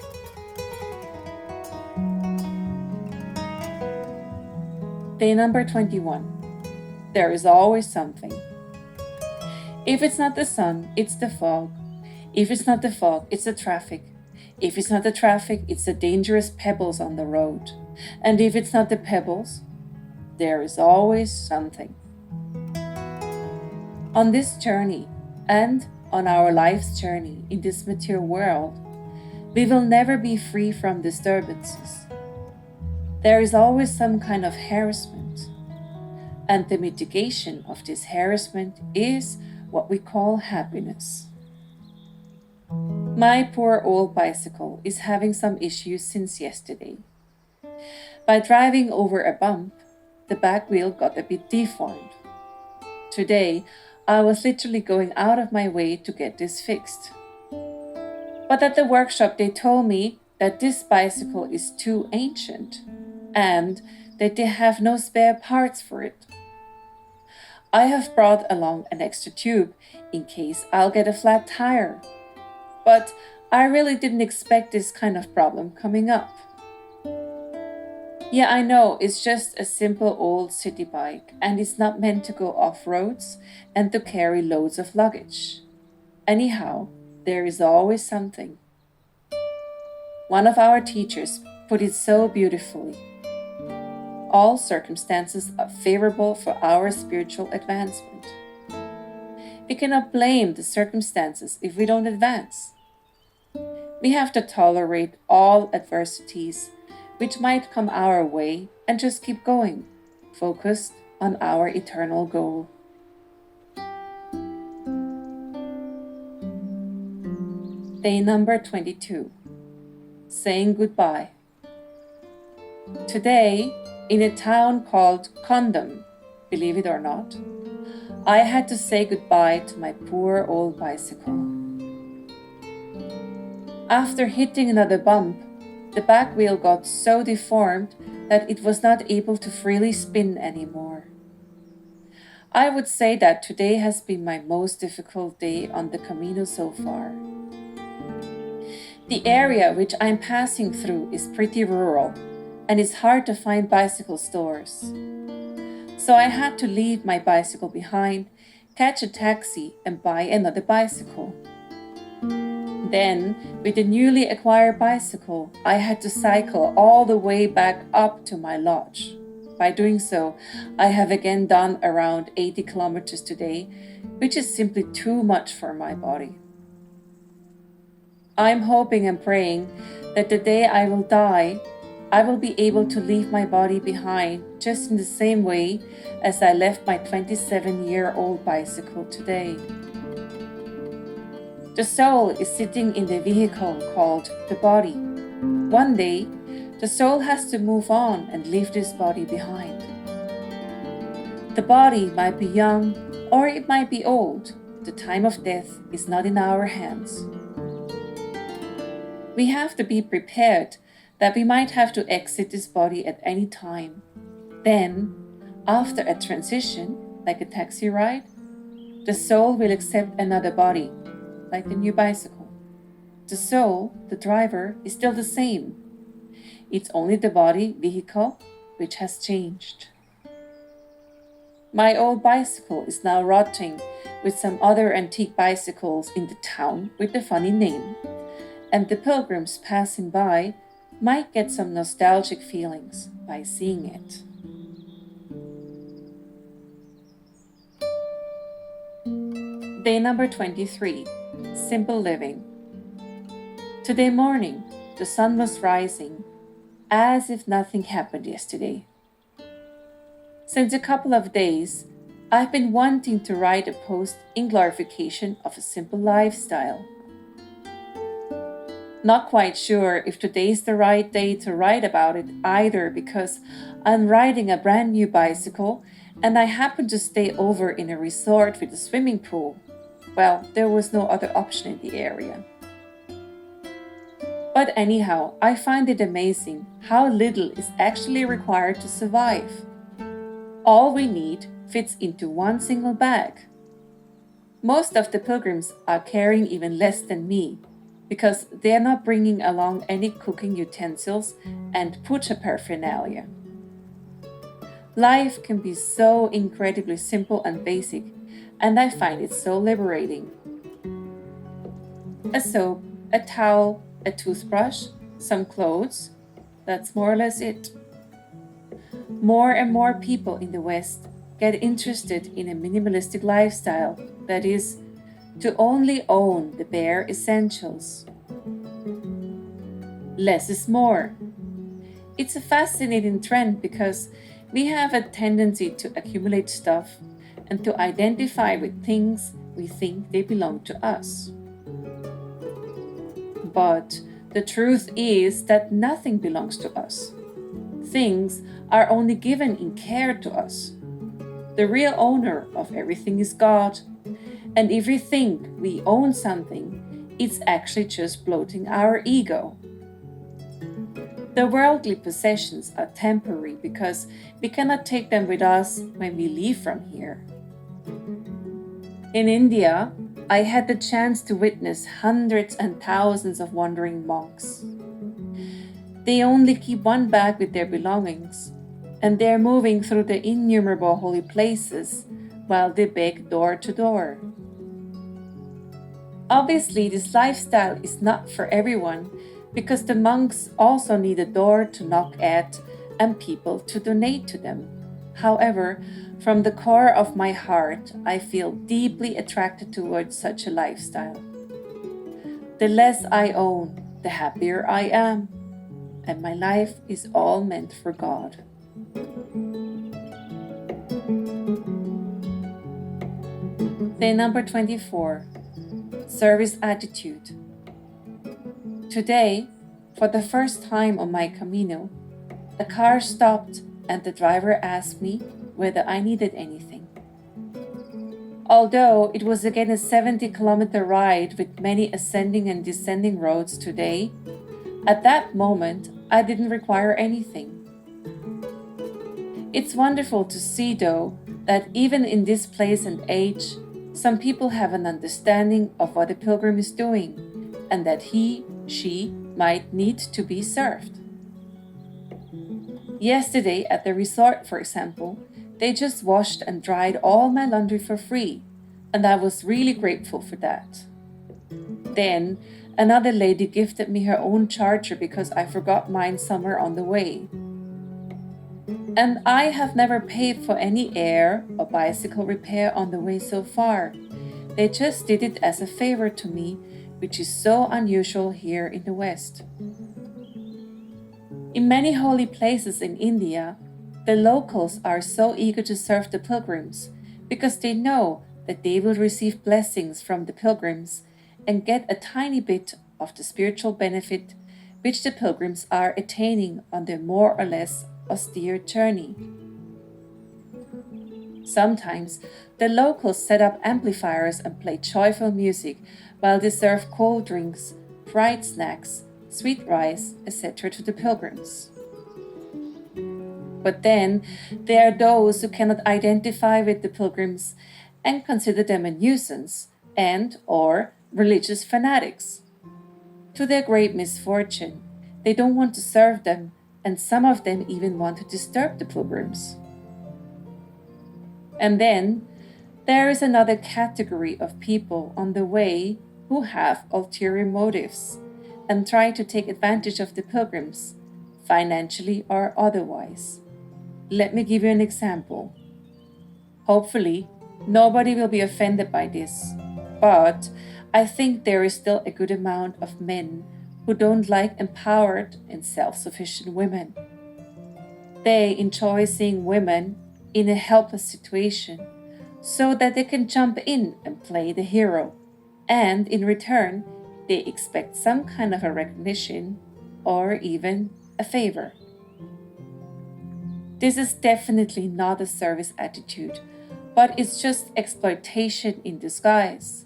Day number 21. There is always something. If it's not the sun, it's the fog. If it's not the fog, it's the traffic. If it's not the traffic, it's the dangerous pebbles on the road. And if it's not the pebbles, there is always something. On this journey, and on our life's journey in this material world, we will never be free from disturbances. There is always some kind of harassment, and the mitigation of this harassment is what we call happiness. My poor old bicycle is having some issues since yesterday. By driving over a bump, the back wheel got a bit deformed. Today, I was literally going out of my way to get this fixed. But at the workshop they told me that this bicycle is too ancient and that they have no spare parts for it. I have brought along an extra tube in case I'll get a flat tire. But I really didn't expect this kind of problem coming up. Yeah, I know, it's just a simple old city bike and it's not meant to go off roads and to carry loads of luggage. Anyhow, there is always something. One of our teachers put it so beautifully. All circumstances are favorable for our spiritual advancement. We cannot blame the circumstances if we don't advance. We have to tolerate all adversities which might come our way and just keep going, focused on our eternal goal. Day number 22. Saying goodbye. Today, in a town called Condom, believe it or not, I had to say goodbye to my poor old bicycle. After hitting another bump, the back wheel got so deformed that it was not able to freely spin anymore. I would say that today has been my most difficult day on the Camino so far. The area which I'm passing through is pretty rural, and it's hard to find bicycle stores. So I had to leave my bicycle behind, catch a taxi and buy another bicycle. Then, with the newly acquired bicycle, I had to cycle all the way back up to my lodge. By doing so, I have again done around 80 kilometers today, which is simply too much for my body. I'm hoping and praying that the day I will die, I will be able to leave my body behind just in the same way as I left my 27-year-old bicycle today. The soul is sitting in the vehicle called the body. One day, the soul has to move on and leave this body behind. The body might be young or it might be old. The time of death is not in our hands. We have to be prepared that we might have to exit this body at any time. Then, after a transition, like a taxi ride, the soul will accept another body, like the new bicycle. The soul, the driver, is still the same. It's only the body, vehicle, which has changed. My old bicycle is now rotting with some other antique bicycles in the town with a funny name, and the pilgrims passing by might get some nostalgic feelings by seeing it. Day number 23. Simple living. Today morning, the sun was rising, as if nothing happened yesterday. Since a couple of days, I've been wanting to write a post in glorification of a simple lifestyle. Not quite sure if today's the right day to write about it either, because I'm riding a brand new bicycle and I happen to stay over in a resort with a swimming pool. Well, there was no other option in the area. But anyhow, I find it amazing how little is actually required to survive. All we need fits into one single bag. Most of the pilgrims are carrying even less than me, because they are not bringing along any cooking utensils and puja paraphernalia. Life can be so incredibly simple and basic, and I find it so liberating. A soap, a towel, a toothbrush, some clothes, that's more or less it. More and more people in the West get interested in a minimalistic lifestyle, that is, to only own the bare essentials. Less is more. It's a fascinating trend because we have a tendency to accumulate stuff and to identify with things we think they belong to us. But the truth is that nothing belongs to us. Things are only given in care to us. The real owner of everything is God, and if we think we own something, it's actually just bloating our ego. The worldly possessions are temporary because we cannot take them with us when we leave from here. In India, I had the chance to witness hundreds and thousands of wandering monks. They only keep one bag with their belongings, and they're moving through the innumerable holy places while they beg door to door. Obviously, this lifestyle is not for everyone because the monks also need a door to knock at and people to donate to them. However, from the core of my heart, I feel deeply attracted towards such a lifestyle. The less I own, the happier I am, and my life is all meant for God. Day number 24. Service attitude. Today, for the first time on my Camino, the car stopped and the driver asked me whether I needed anything. Although it was again a 70-kilometer ride with many ascending and descending roads today, at that moment I didn't require anything. It's wonderful to see, though, that even in this place and age, some people have an understanding of what a pilgrim is doing, and that she might need to be served. Yesterday at the resort, for example, they just washed and dried all my laundry for free, and I was really grateful for that. Then, another lady gifted me her own charger because I forgot mine somewhere on the way. And I have never paid for any air or bicycle repair on the way so far. They just did it as a favor to me, which is so unusual here in the West. In many holy places in India, the locals are so eager to serve the pilgrims because they know that they will receive blessings from the pilgrims and get a tiny bit of the spiritual benefit which the pilgrims are attaining on their more or less austere journey. Sometimes the locals set up amplifiers and play joyful music while they serve cold drinks, fried snacks, sweet rice, etc. to the pilgrims. But then there are those who cannot identify with the pilgrims and consider them a nuisance and or religious fanatics. To their great misfortune, they don't want to serve them, and some of them even want to disturb the pilgrims. And then there is another category of people on the way who have ulterior motives and try to take advantage of the pilgrims, financially or otherwise. Let me give you an example. Hopefully, nobody will be offended by this, but I think there is still a good amount of men who don't like empowered and self-sufficient women. They enjoy seeing women in a helpless situation so that they can jump in and play the hero, and in return, they expect some kind of a recognition or even a favor. This is definitely not a service attitude, but it's just exploitation in disguise.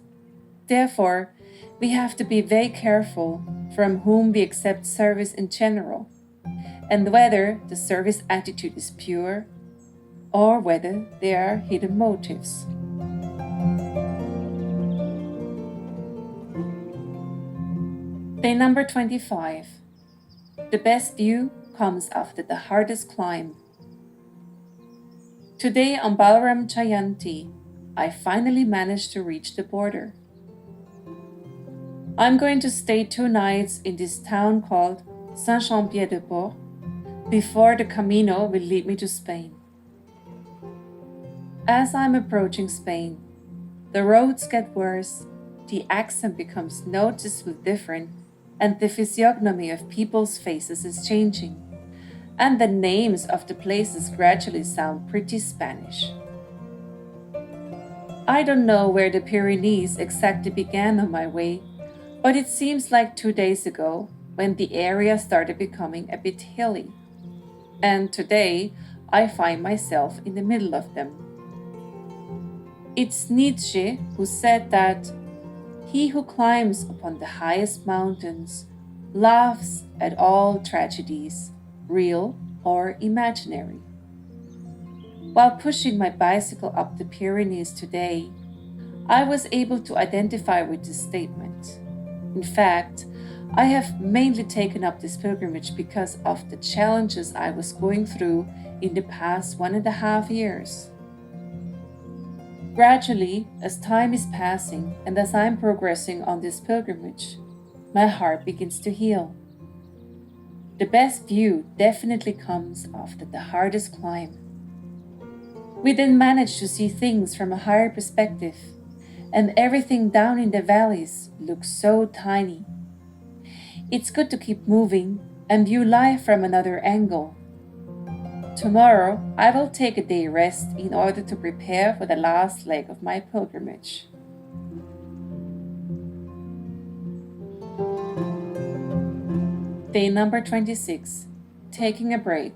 Therefore, we have to be very careful from whom we accept service in general, and whether the service attitude is pure or whether there are hidden motives. Day number 25. The best view comes after the hardest climb. Today on Balaram Jayanti, I finally managed to reach the border. I'm going to stay 2 nights in this town called Saint-Jean-Pied-de-Port before the Camino will lead me to Spain. As I'm approaching Spain, the roads get worse, the accent becomes noticeably different, and the physiognomy of people's faces is changing, and the names of the places gradually sound pretty Spanish. I don't know where the Pyrenees exactly began on my way, but it seems like 2 days ago when the area started becoming a bit hilly. And today I find myself in the middle of them. It's Nietzsche who said that he who climbs upon the highest mountains laughs at all tragedies, real or imaginary. While pushing my bicycle up the Pyrenees today, I was able to identify with this statement. In fact, I have mainly taken up this pilgrimage because of the challenges I was going through in the past 1.5 years. Gradually, as time is passing and as I'm progressing on this pilgrimage, my heart begins to heal. The best view definitely comes after the hardest climb. We then manage to see things from a higher perspective, and everything down in the valleys looks so tiny. It's good to keep moving and view life from another angle. Tomorrow, I will take a day rest in order to prepare for the last leg of my pilgrimage. Day number 26. Taking a break.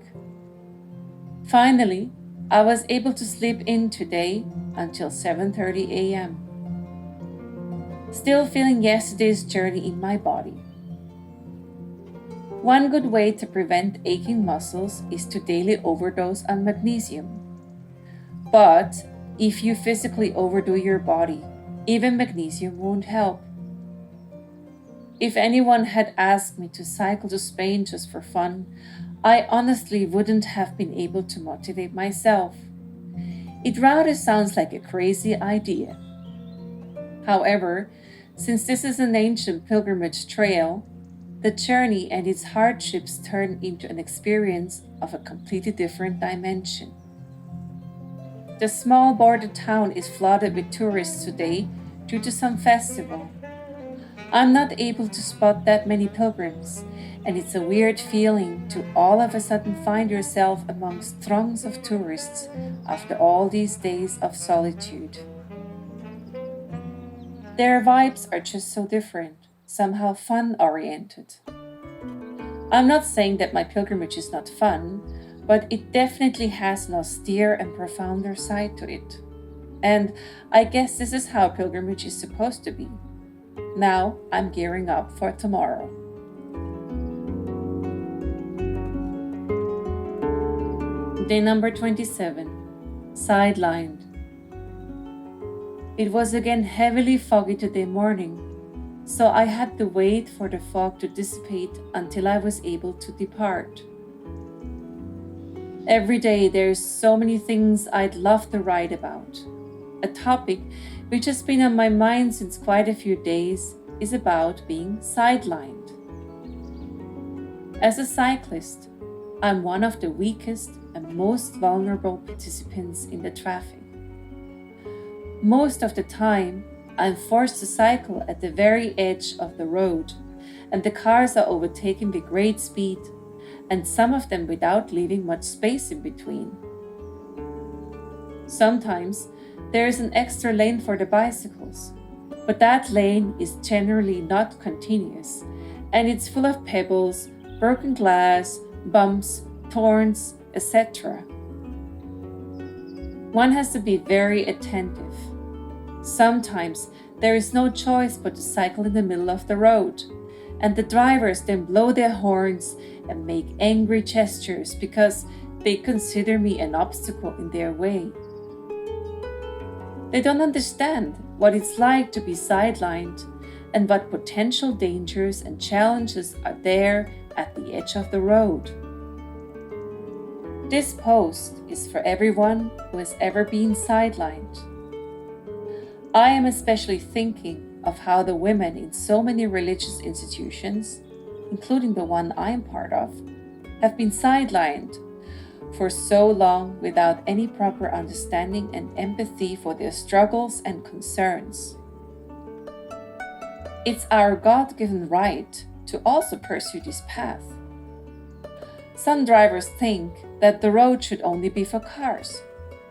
Finally, I was able to sleep in today until 7:30 a.m. Still feeling yesterday's journey in my body. One good way to prevent aching muscles is to daily overdose on magnesium. But if you physically overdo your body, even magnesium won't help. If anyone had asked me to cycle to Spain just for fun, I honestly wouldn't have been able to motivate myself. It rather sounds like a crazy idea. However, since this is an ancient pilgrimage trail, the journey and its hardships turn into an experience of a completely different dimension. The small border town is flooded with tourists today due to some festival. I'm not able to spot that many pilgrims, and it's a weird feeling to all of a sudden find yourself amongst throngs of tourists after all these days of solitude. Their vibes are just so different, somehow fun-oriented. I'm not saying that my pilgrimage is not fun, but it definitely has an austere and profounder side to it. And I guess this is how pilgrimage is supposed to be. Now I'm gearing up for tomorrow. Day number 27. Sidelined. It was again heavily foggy today morning, so I had to wait for the fog to dissipate until I was able to depart. Every day there's so many things I'd love to write about. A topic which has been on my mind since quite a few days is about being sidelined. As a cyclist, I'm one of the weakest and most vulnerable participants in the traffic. Most of the time, I'm forced to cycle at the very edge of the road, and the cars are overtaken with great speed, and some of them without leaving much space in between. Sometimes there is an extra lane for the bicycles, but that lane is generally not continuous, and it's full of pebbles, broken glass, bumps, thorns, etc. One has to be very attentive. Sometimes there is no choice but to cycle in the middle of the road, and the drivers then blow their horns and make angry gestures because They consider me an obstacle in their way. They don't understand what it's like to be sidelined and what potential dangers and challenges are there at the edge of the road. This post is for everyone who has ever been sidelined. I am especially thinking of how the women in so many religious institutions, including the one I am part of, have been sidelined for so long without any proper understanding and empathy for their struggles and concerns. It's our God-given right to also pursue this path. Some drivers think that the road should only be for cars,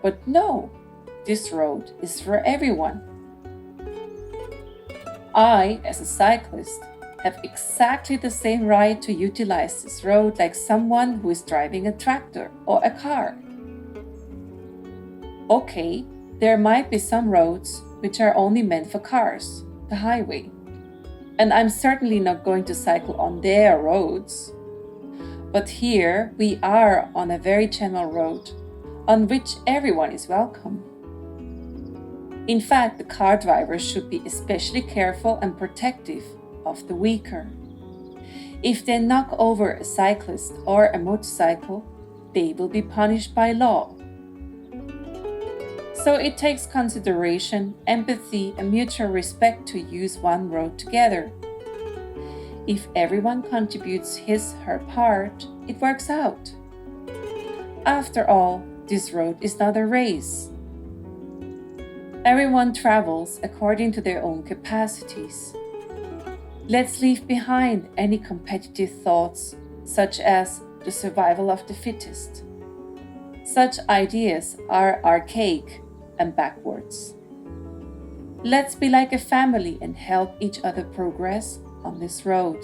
but no, this road is for everyone. I, as a cyclist, have exactly the same right to utilize this road like someone who is driving a tractor or a car. Okay, there might be some roads which are only meant for cars, the highway, and I'm certainly not going to cycle on their roads. But here we are on a very general road on which everyone is welcome. In fact, the car drivers should be especially careful and protective of the weaker. If they knock over a cyclist or a motorcycle, they will be punished by law. So it takes consideration, empathy, and mutual respect to use one road together. If everyone contributes his/her part, it works out. After all, this road is not a race. Everyone travels according to their own capacities. Let's leave behind any competitive thoughts, such as the survival of the fittest. Such ideas are archaic and backwards. Let's be like a family and help each other progress on this road.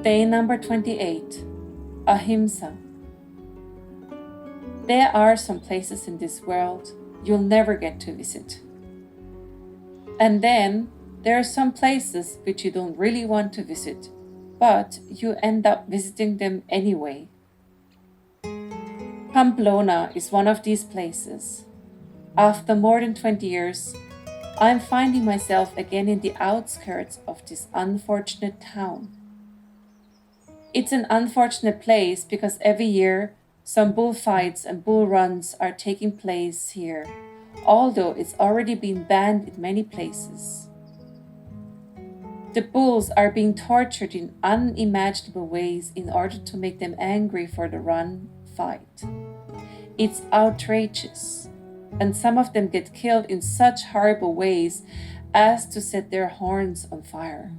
Day number 28, Ahimsa. There are some places in this world you'll never get to visit. And then there are some places which you don't really want to visit, but you end up visiting them anyway. Pamplona is one of these places. After more than 20 years, I'm finding myself again in the outskirts of this unfortunate town. It's an unfortunate place because every year some bullfights and bull runs are taking place here, although it's already been banned in many places. The bulls are being tortured in unimaginable ways in order to make them angry for the run fight. It's outrageous, and some of them get killed in such horrible ways as to set their horns on fire.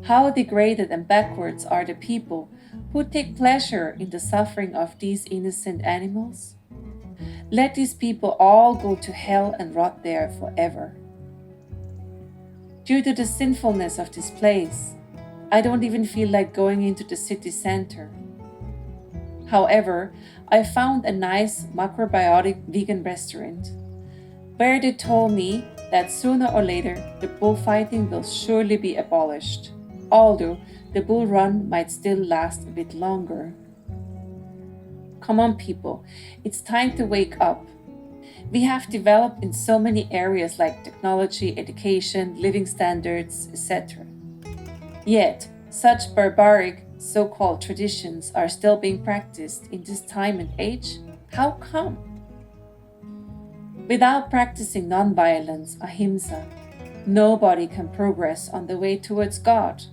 How degraded and backwards are the people who take pleasure in the suffering of these innocent animals? Let these people all go to hell and rot there forever. Due to the sinfulness of this place, I don't even feel like going into the city center. However, I found a nice macrobiotic vegan restaurant where they told me that sooner or later the bullfighting will surely be abolished, although the bull run might still last a bit longer. Come on, people, it's time to wake up. We have developed in so many areas like technology, education, living standards, etc. Yet, such barbaric so-called traditions are still being practiced in this time and age. How come? Without practicing non-violence, ahimsa, nobody can progress on the way towards God.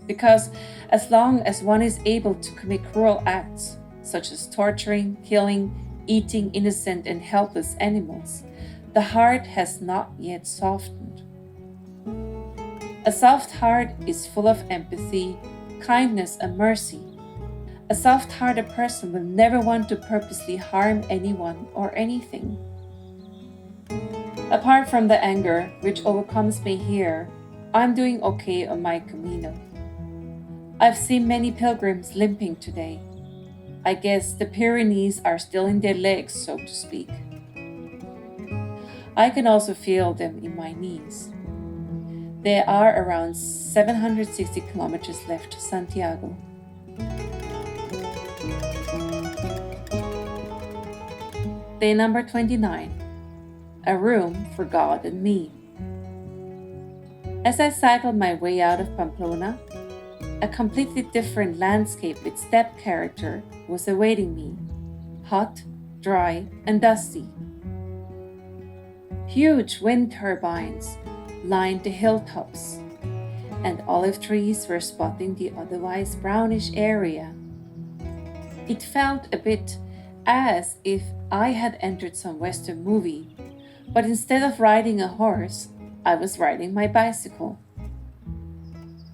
Because as long as one is able to commit cruel acts, such as torturing, killing, eating innocent and helpless animals, the heart has not yet softened. A soft heart is full of empathy, kindness, and mercy. A soft-hearted person will never want to purposely harm anyone or anything. Apart from the anger which overcomes me here, I'm doing okay on my Camino. I've seen many pilgrims limping today. I guess the Pyrenees are still in their legs, so to speak. I can also feel them in my knees. There are around 760 kilometers left to Santiago. Day number 29. A room for God and me. As I cycled my way out of Pamplona, a completely different landscape with steppe character was awaiting me, hot, dry, and dusty. Huge wind turbines lined the hilltops, and olive trees were spotting the otherwise brownish area. It felt a bit as if I had entered some Western movie, but instead of riding a horse, I was riding my bicycle.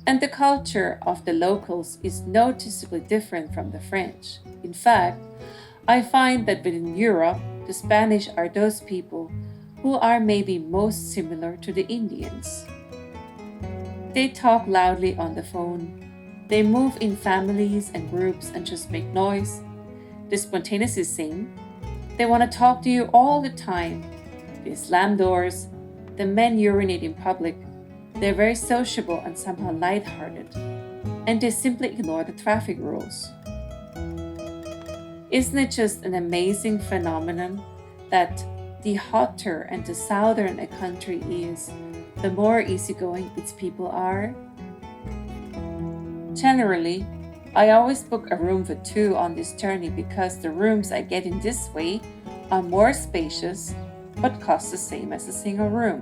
And the culture of the locals is noticeably different from the French. In fact, I find that within Europe, the Spanish are those people who are maybe most similar to the Indians. They talk loudly on the phone. They move in families and groups and just make noise. They spontaneously sing. They want to talk to you all the time. They slam doors. The men urinate in public. They're very sociable and somehow lighthearted. And they simply ignore the traffic rules. Isn't it just an amazing phenomenon that the hotter and the southern a country is, the more easygoing its people are? Generally, I always book a room for two on this journey because the rooms I get in this way are more spacious but cost the same as a single room.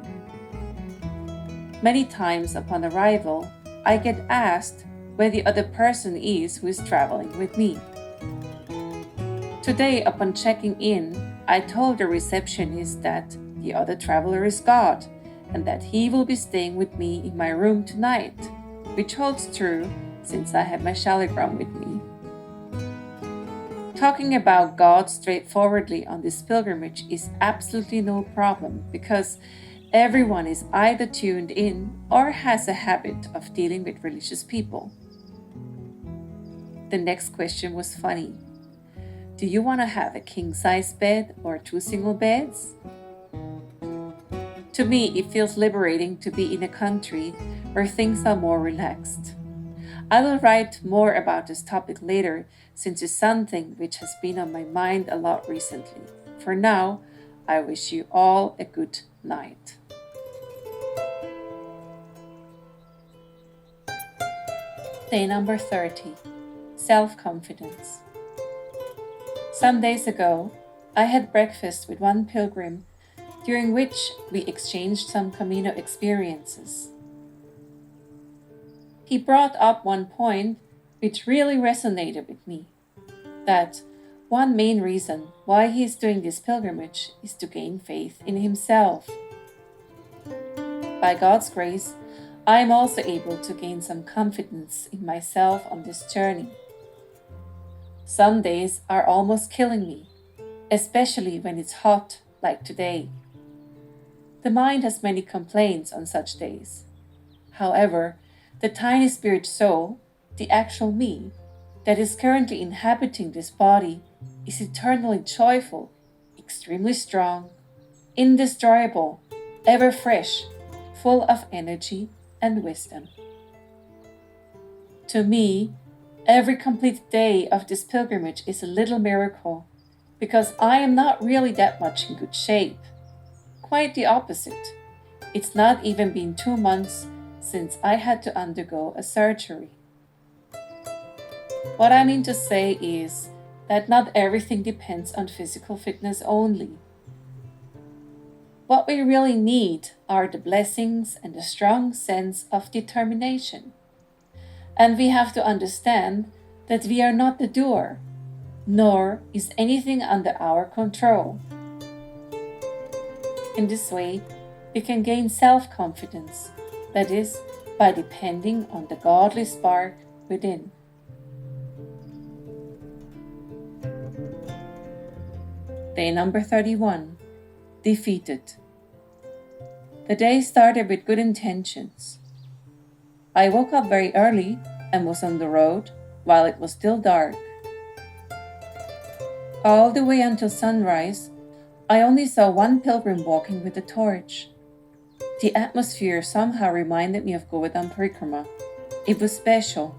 Many times upon arrival, I get asked where the other person is who is traveling with me. Today, upon checking in, I told the receptionist that the other traveler is God and that he will be staying with me in my room tonight, which holds true since I have my shaligram with me. Talking about God straightforwardly on this pilgrimage is absolutely no problem because everyone is either tuned in or has a habit of dealing with religious people. The next question was funny. Do you want to have a king-size bed or two single beds? To me, it feels liberating to be in a country where things are more relaxed. I will write more about this topic later since it's something which has been on my mind a lot recently. For now, I wish you all a good night. Day number 30. Self-confidence. Some days ago, I had breakfast with one pilgrim, during which we exchanged some Camino experiences. He brought up one point which really resonated with me, that one main reason why he is doing this pilgrimage is to gain faith in himself. By God's grace, I am also able to gain some confidence in myself on this journey. Some days are almost killing me, especially when it's hot like today. The mind has many complaints on such days. However, the tiny spirit soul, the actual me, that is currently inhabiting this body is eternally joyful, extremely strong, indestroyable, ever fresh, full of energy and wisdom. To me, every complete day of this pilgrimage is a little miracle, because I am not really that much in good shape. Quite the opposite. It's not even been 2 months since I had to undergo a surgery. What I mean to say is that not everything depends on physical fitness only. What we really need are the blessings and a strong sense of determination. And we have to understand that we are not the doer, nor is anything under our control. In this way, we can gain self-confidence, that is, by depending on the godly spark within. Day number 31. Defeated. The day started with good intentions. I woke up very early and was on the road while it was still dark. All the way until sunrise, I only saw one pilgrim walking with a torch. The atmosphere somehow reminded me of Govardhan Parikrama. It was special.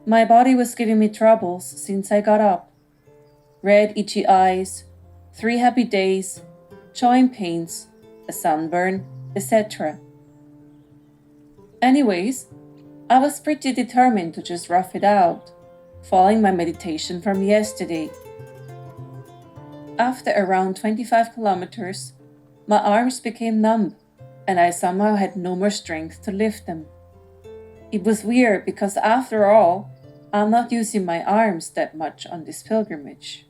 My body was giving me troubles since I got up. Red itchy eyes, 3 happy days, joint pains, a sunburn, etc. Anyways, I was pretty determined to just rough it out, following my meditation from yesterday. After around 25 kilometers, my arms became numb and I somehow had no more strength to lift them. It was weird because after all, I'm not using my arms that much on this pilgrimage.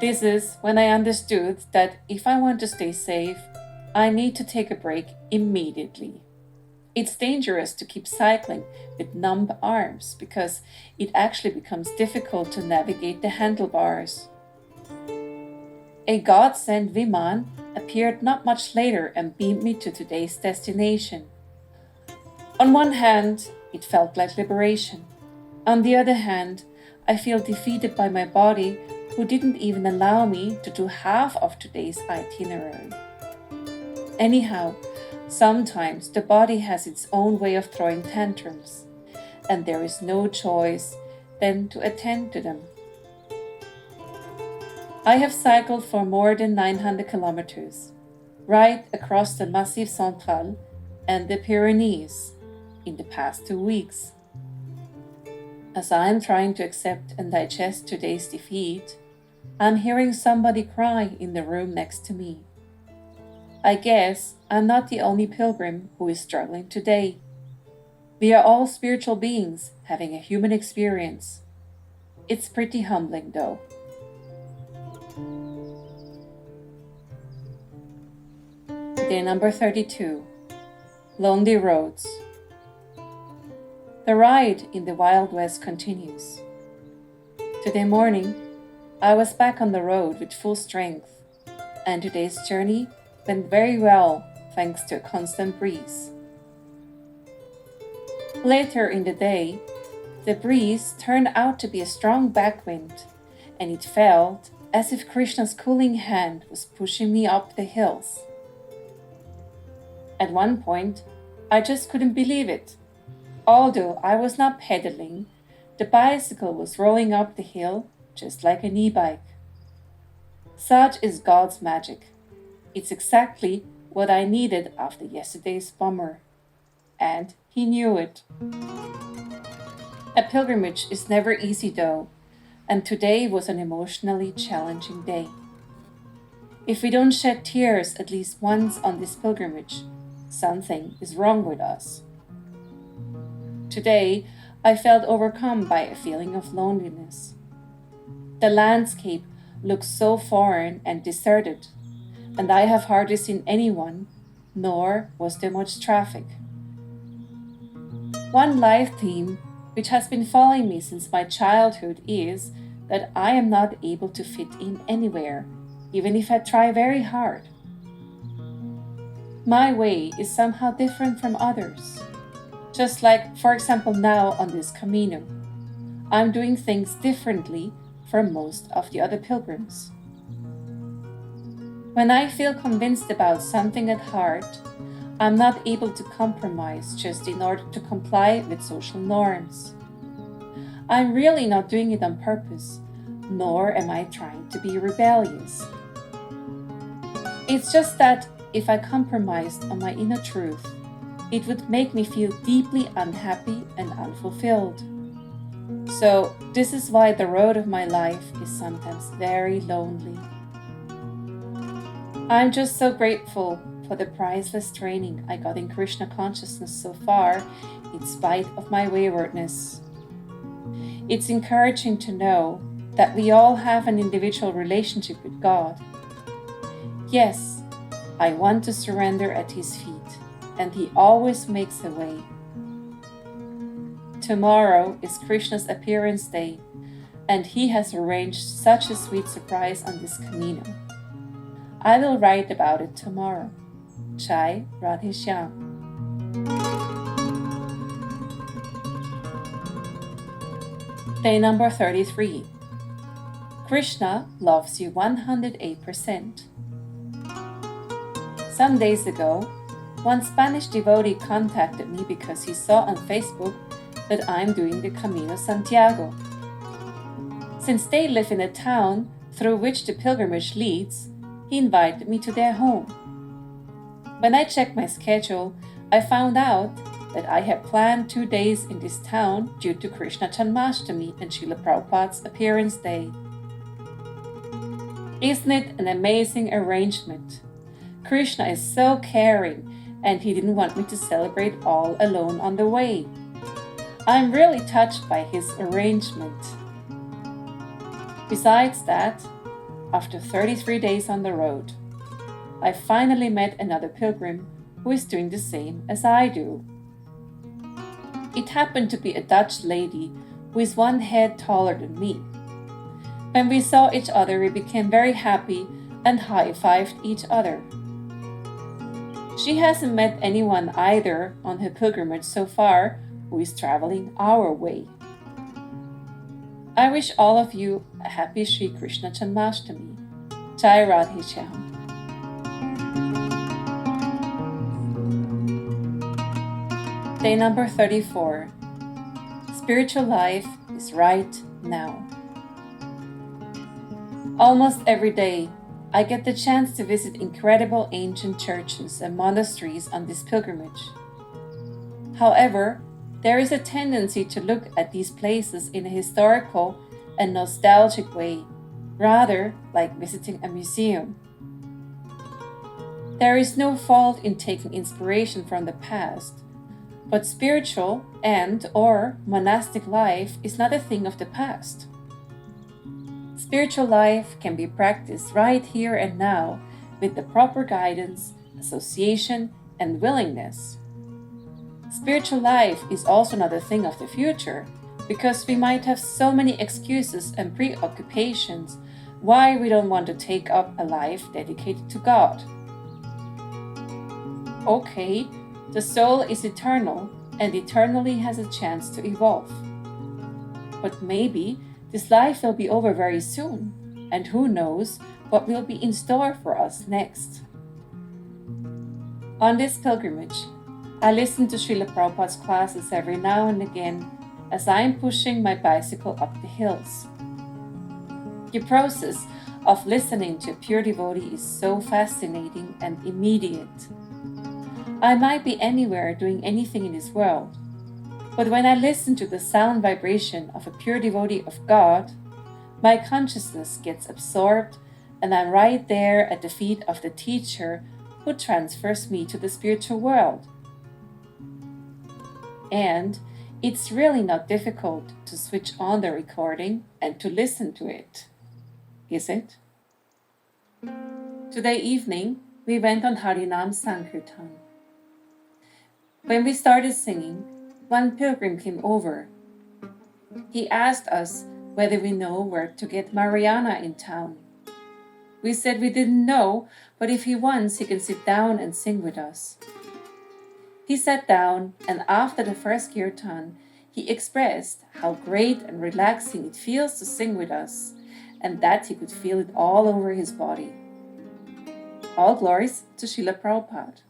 This is when I understood that if I want to stay safe, I need to take a break immediately. It's dangerous to keep cycling with numb arms because it actually becomes difficult to navigate the handlebars. A God-sent Viman appeared not much later and beamed me to today's destination. On one hand, it felt like liberation. On the other hand, I feel defeated by my body, who didn't even allow me to do half of today's itinerary. Anyhow, sometimes the body has its own way of throwing tantrums, and there is no choice than to attend to them. I have cycled for more than 900 kilometers, right across the Massif Central and the Pyrenees in the past 2 weeks. As I am trying to accept and digest today's defeat, I'm hearing somebody cry in the room next to me. I guess I'm not the only pilgrim who is struggling today. We are all spiritual beings having a human experience. It's pretty humbling though. Day number 32. Lonely Roads. The ride in the Wild West continues. Today morning, I was back on the road with full strength, and today's journey went very well thanks to a constant breeze. Later in the day, the breeze turned out to be a strong backwind, and it felt as if Krishna's cooling hand was pushing me up the hills. At one point, I just couldn't believe it. Although I was not pedaling, the bicycle was rolling up the hill just like an e-bike. Such is God's magic. It's exactly what I needed after yesterday's bummer. And He knew it. A pilgrimage is never easy though, and today was an emotionally challenging day. If we don't shed tears at least once on this pilgrimage, something is wrong with us. Today, I felt overcome by a feeling of loneliness. The landscape looks so foreign and deserted, and I have hardly seen anyone, nor was there much traffic. One life theme which has been following me since my childhood is that I am not able to fit in anywhere, even if I try very hard. My way is somehow different from others. Just like, for example, now on this Camino, I'm doing things differently from most of the other pilgrims. When I feel convinced about something at heart, I'm not able to compromise just in order to comply with social norms. I'm really not doing it on purpose, nor am I trying to be rebellious. It's just that if I compromised on my inner truth, it would make me feel deeply unhappy and unfulfilled. So this is why the road of my life is sometimes very lonely. I'm just so grateful for the priceless training I got in Krishna Consciousness so far, in spite of my waywardness. It's encouraging to know that we all have an individual relationship with God. Yes, I want to surrender at His feet, and He always makes a way. Tomorrow is Krishna's appearance day, and He has arranged such a sweet surprise on this Camino. I will write about it tomorrow. Jai Radhe Shyam. Day number 33. Krishna loves you 108%. Some days ago, one Spanish devotee contacted me because he saw on Facebook that I'm doing the Camino Santiago. Since they live in a town through which the pilgrimage leads, he invited me to their home. When I checked my schedule, I found out that I had planned 2 days in this town due to Krishna Jन्माष्टमी and Srila Prabhupada's appearance day. Isn't it an amazing arrangement? Krishna is so caring, and he didn't want me to celebrate all alone on the way. I'm really touched by his arrangement. Besides that, after 33 days on the road, I finally met another pilgrim who is doing the same as I do. It happened to be a Dutch lady who is 1 head taller than me. When we saw each other, we became very happy and high-fived each other. She hasn't met anyone either on her pilgrimage so far who is traveling our way. I wish all of you a happy Sri Krishna Jन्माष्टमी. Jai Radhe Shyam. Day number 34. Spiritual life is right now. Almost every day, I get the chance to visit incredible ancient churches and monasteries on this pilgrimage. However, there is a tendency to look at these places in a historical and nostalgic way, rather like visiting a museum. There is no fault in taking inspiration from the past, but spiritual and/or monastic life is not a thing of the past. Spiritual life can be practiced right here and now with the proper guidance, association, and willingness. Spiritual life is also not a thing of the future, because we might have so many excuses and preoccupations why we don't want to take up a life dedicated to God. Okay, the soul is eternal and eternally has a chance to evolve. But maybe this life will be over very soon, and who knows what will be in store for us next. On this pilgrimage, I listen to Srila Prabhupada's classes every now and again as I am pushing my bicycle up the hills. The process of listening to a pure devotee is so fascinating and immediate. I might be anywhere doing anything in this world, but when I listen to the sound vibration of a pure devotee of God, my consciousness gets absorbed and I'm right there at the feet of the teacher who transfers me to the spiritual world. And it's really not difficult to switch on the recording and to listen to it, is it? Today evening, we went on Harinam Sankirtan. When we started singing, one pilgrim came over. He asked us whether we know where to get Mariana in town. We said we didn't know, but if he wants, he can sit down and sing with us. He sat down, and after the first kirtan, he expressed how great and relaxing it feels to sing with us, and that he could feel it all over his body. All glories to Srila Prabhupada.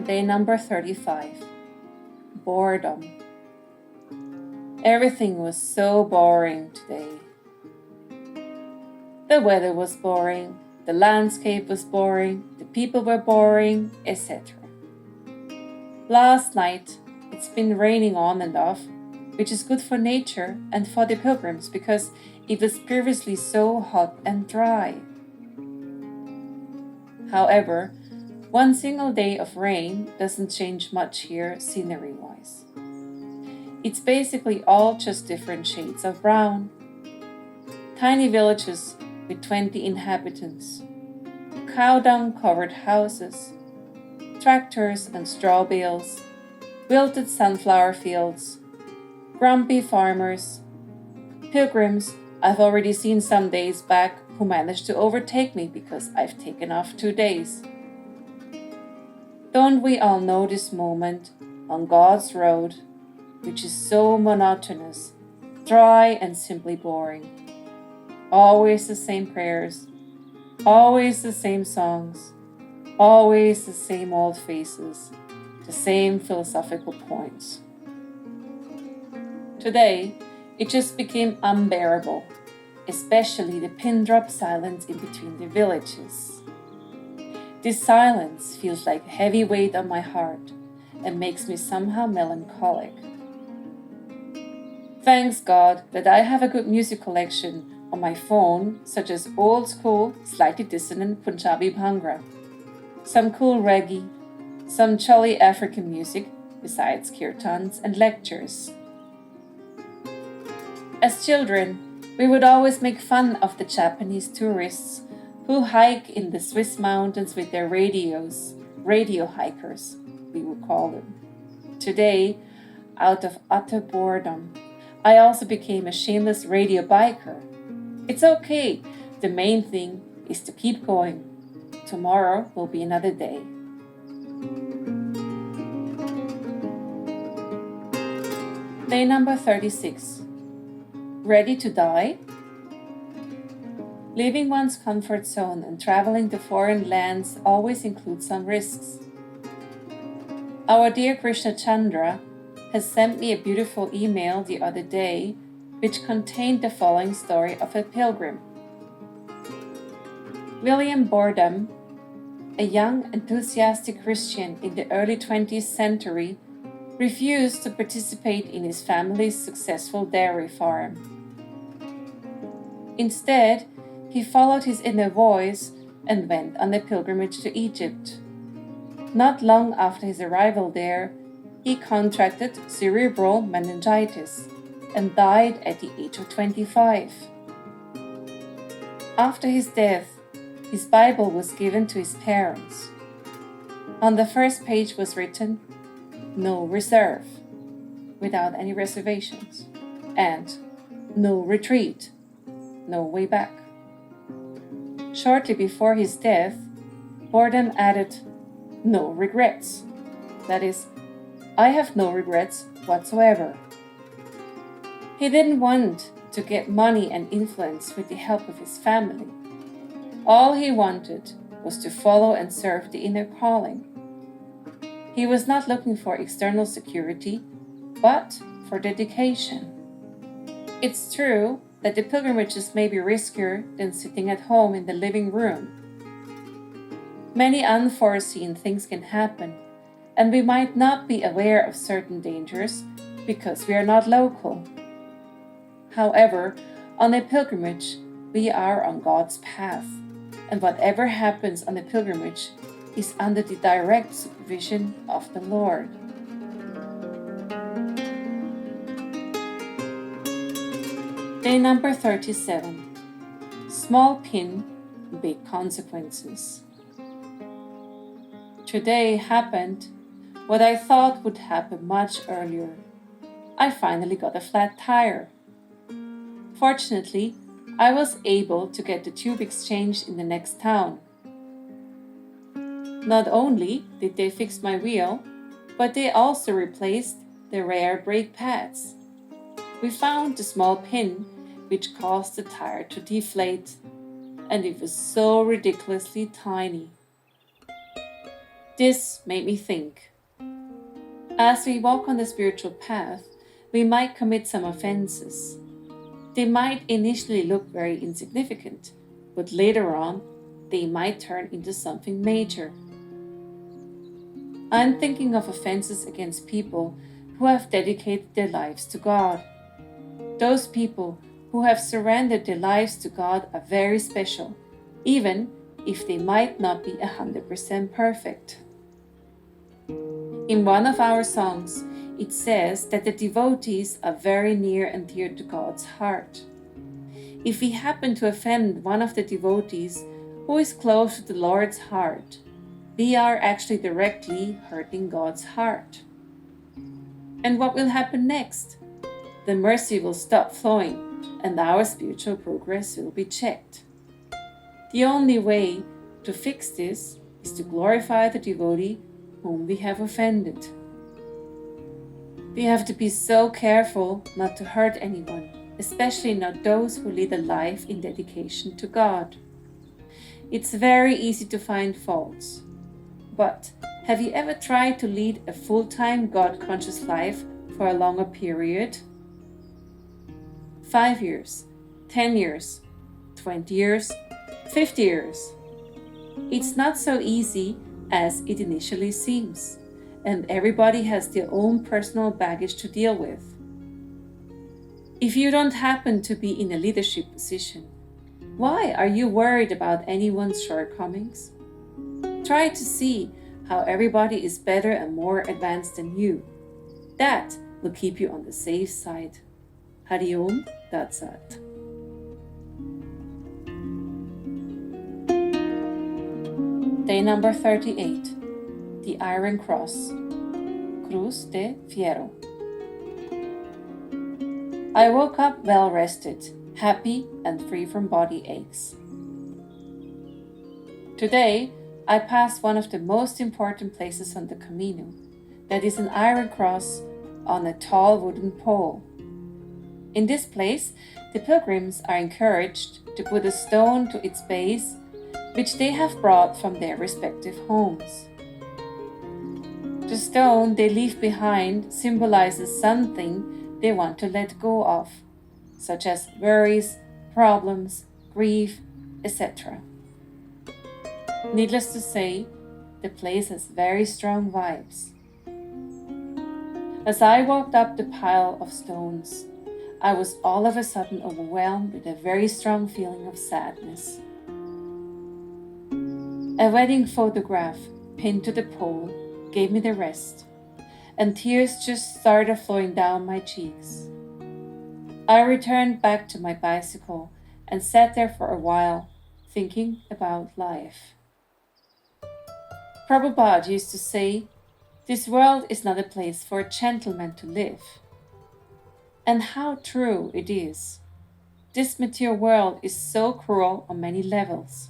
Day number 35. Boredom. Everything was so boring today. The weather was boring, the landscape was boring, the people were boring, etc. Last night, it's been raining on and off, which is good for nature and for the pilgrims because it was previously so hot and dry. However, one single day of rain doesn't change much here scenery-wise. It's basically all just different shades of brown. Tiny villages with 20 inhabitants, cow dung-covered houses, tractors and straw bales, wilted sunflower fields, grumpy farmers, pilgrims I've already seen some days back who managed to overtake me because I've taken off 2 days. Don't we all know this moment on God's road, which is so monotonous, dry and simply boring? always the same prayers, always the same songs, always the same old faces, the same philosophical points. Today, it just became unbearable, especially the pin-drop silence in between the villages. This silence feels like a heavy weight on my heart and makes me somehow melancholic. Thanks God that I have a good music collection on my phone, such as old school, slightly dissonant Punjabi Bhangra, some cool reggae, some jolly African music besides kirtans and lectures. As children, we would always make fun of the Japanese tourists who hike in the Swiss mountains with their radios, radio hikers, we would call them. Today, out of utter boredom, I also became a shameless radio biker. It's okay, the main thing is to keep going. Tomorrow will be another day. Day number 36. Ready to die? Leaving one's comfort zone and traveling to foreign lands always includes some risks. Our dear Krishna Chandra has sent me a beautiful email the other day which contained the following story of a pilgrim. William Boredom, a young enthusiastic Christian in the early 20th century, refused to participate in his family's successful dairy farm. Instead, he followed his inner voice and went on a pilgrimage to Egypt. Not long after his arrival there, he contracted cerebral meningitis and died at the age of 25. After his death, his Bible was given to his parents. On the first page was written, "No reserve," without any reservations, and "No retreat," no way back. Shortly before his death, Boredom added, "No regrets," that is, "I have no regrets whatsoever." He didn't want to get money and influence with the help of his family. All he wanted was to follow and serve the inner calling. He was not looking for external security, but for dedication. It's true that the pilgrimages may be riskier than sitting at home in the living room. Many unforeseen things can happen, and we might not be aware of certain dangers because we are not local. However, on a pilgrimage, we are on God's path, and whatever happens on a pilgrimage is under the direct supervision of the Lord. Day number 37. Small pin, big consequences. Today happened what I thought would happen much earlier. I finally got a flat tire. Fortunately, I was able to get the tube exchanged in the next town. Not only did they fix my wheel, but they also replaced the rear brake pads. We found the small pin which caused the tire to deflate, and it was so ridiculously tiny. This made me think. As we walk on the spiritual path, we might commit some offenses. They might initially look very insignificant, but later on, they might turn into something major. I'm thinking of offenses against people who have dedicated their lives to God. Those people who have surrendered their lives to God are very special, even if they might not be 100% perfect. In one of our songs, it says that the devotees are very near and dear to God's heart. If we happen to offend one of the devotees who is close to the Lord's heart, we are actually directly hurting God's heart. And what will happen next? The mercy will stop flowing and our spiritual progress will be checked. The only way to fix this is to glorify the devotee whom we have offended. We have to be so careful not to hurt anyone, especially not those who lead a life in dedication to God. It's very easy to find faults. But have you ever tried to lead a full-time God-conscious life for a longer period? 5 years, 10 years, 20 years, 50 years. It's not so easy as it initially seems, and everybody has their own personal baggage to deal with. If you don't happen to be in a leadership position, why are you worried about anyone's shortcomings? Try to see how everybody is better and more advanced than you. That will keep you on the safe side. Hari Om Tat Sat. Day number 38. The Iron Cross. Cruz de Fierro. I woke up well rested, happy and free from body aches. Today, I passed one of the most important places on the Camino. That is an iron cross on a tall wooden pole. In this place, the pilgrims are encouraged to put a stone to its base, which they have brought from their respective homes. The stone they leave behind symbolizes something they want to let go of, such as worries, problems, grief, etc. Needless to say, the place has very strong vibes. As I walked up the pile of stones, I was all of a sudden overwhelmed with a very strong feeling of sadness. A wedding photograph pinned to the pole gave me the rest, and tears just started flowing down my cheeks. I returned back to my bicycle and sat there for a while, thinking about life. Prabhupada used to say, "This world is not a place for a gentleman to live." And how true it is. This material world is so cruel on many levels.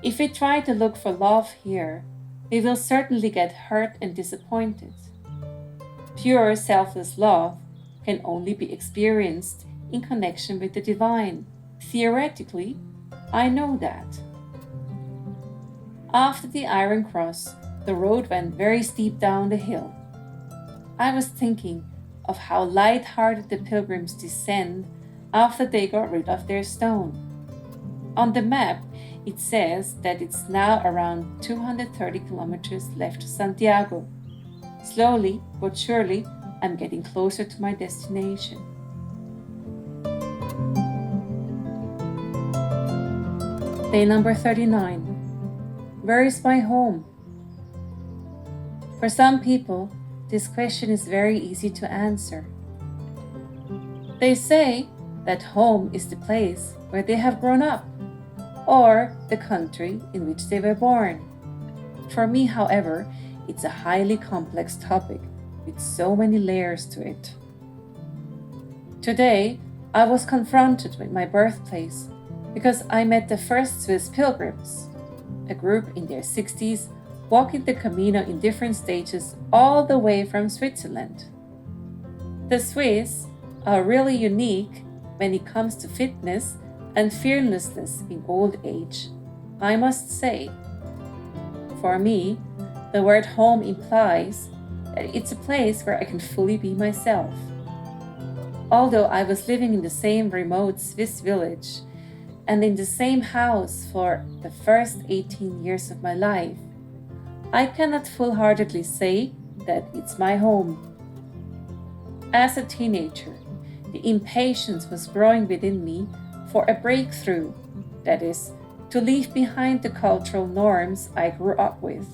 If we try to look for love here, we will certainly get hurt and disappointed. Pure, selfless love can only be experienced in connection with the divine. Theoretically, I know that. After the Iron Cross, the road went very steep down the hill. I was thinking of how light-hearted the pilgrims descend after they got rid of their stone. On the map, it says that it's now around 230 kilometers left to Santiago. Slowly but surely, I'm getting closer to my destination. Day number 39. Where is my home? For some people, this question is very easy to answer. They say that home is the place where they have grown up, or the country in which they were born. For me, however, it's a highly complex topic with so many layers to it. Today, I was confronted with my birthplace because I met the first Swiss pilgrims, a group in their 60s walking the Camino in different stages all the way from Switzerland. The Swiss are really unique when it comes to fitness and fearlessness in old age, I must say. For me, the word home implies that it's a place where I can fully be myself. Although I was living in the same remote Swiss village and in the same house for the first 18 years of my life, I cannot full-heartedly say that it's my home. As a teenager, the impatience was growing within me for a breakthrough, that is, to leave behind the cultural norms I grew up with.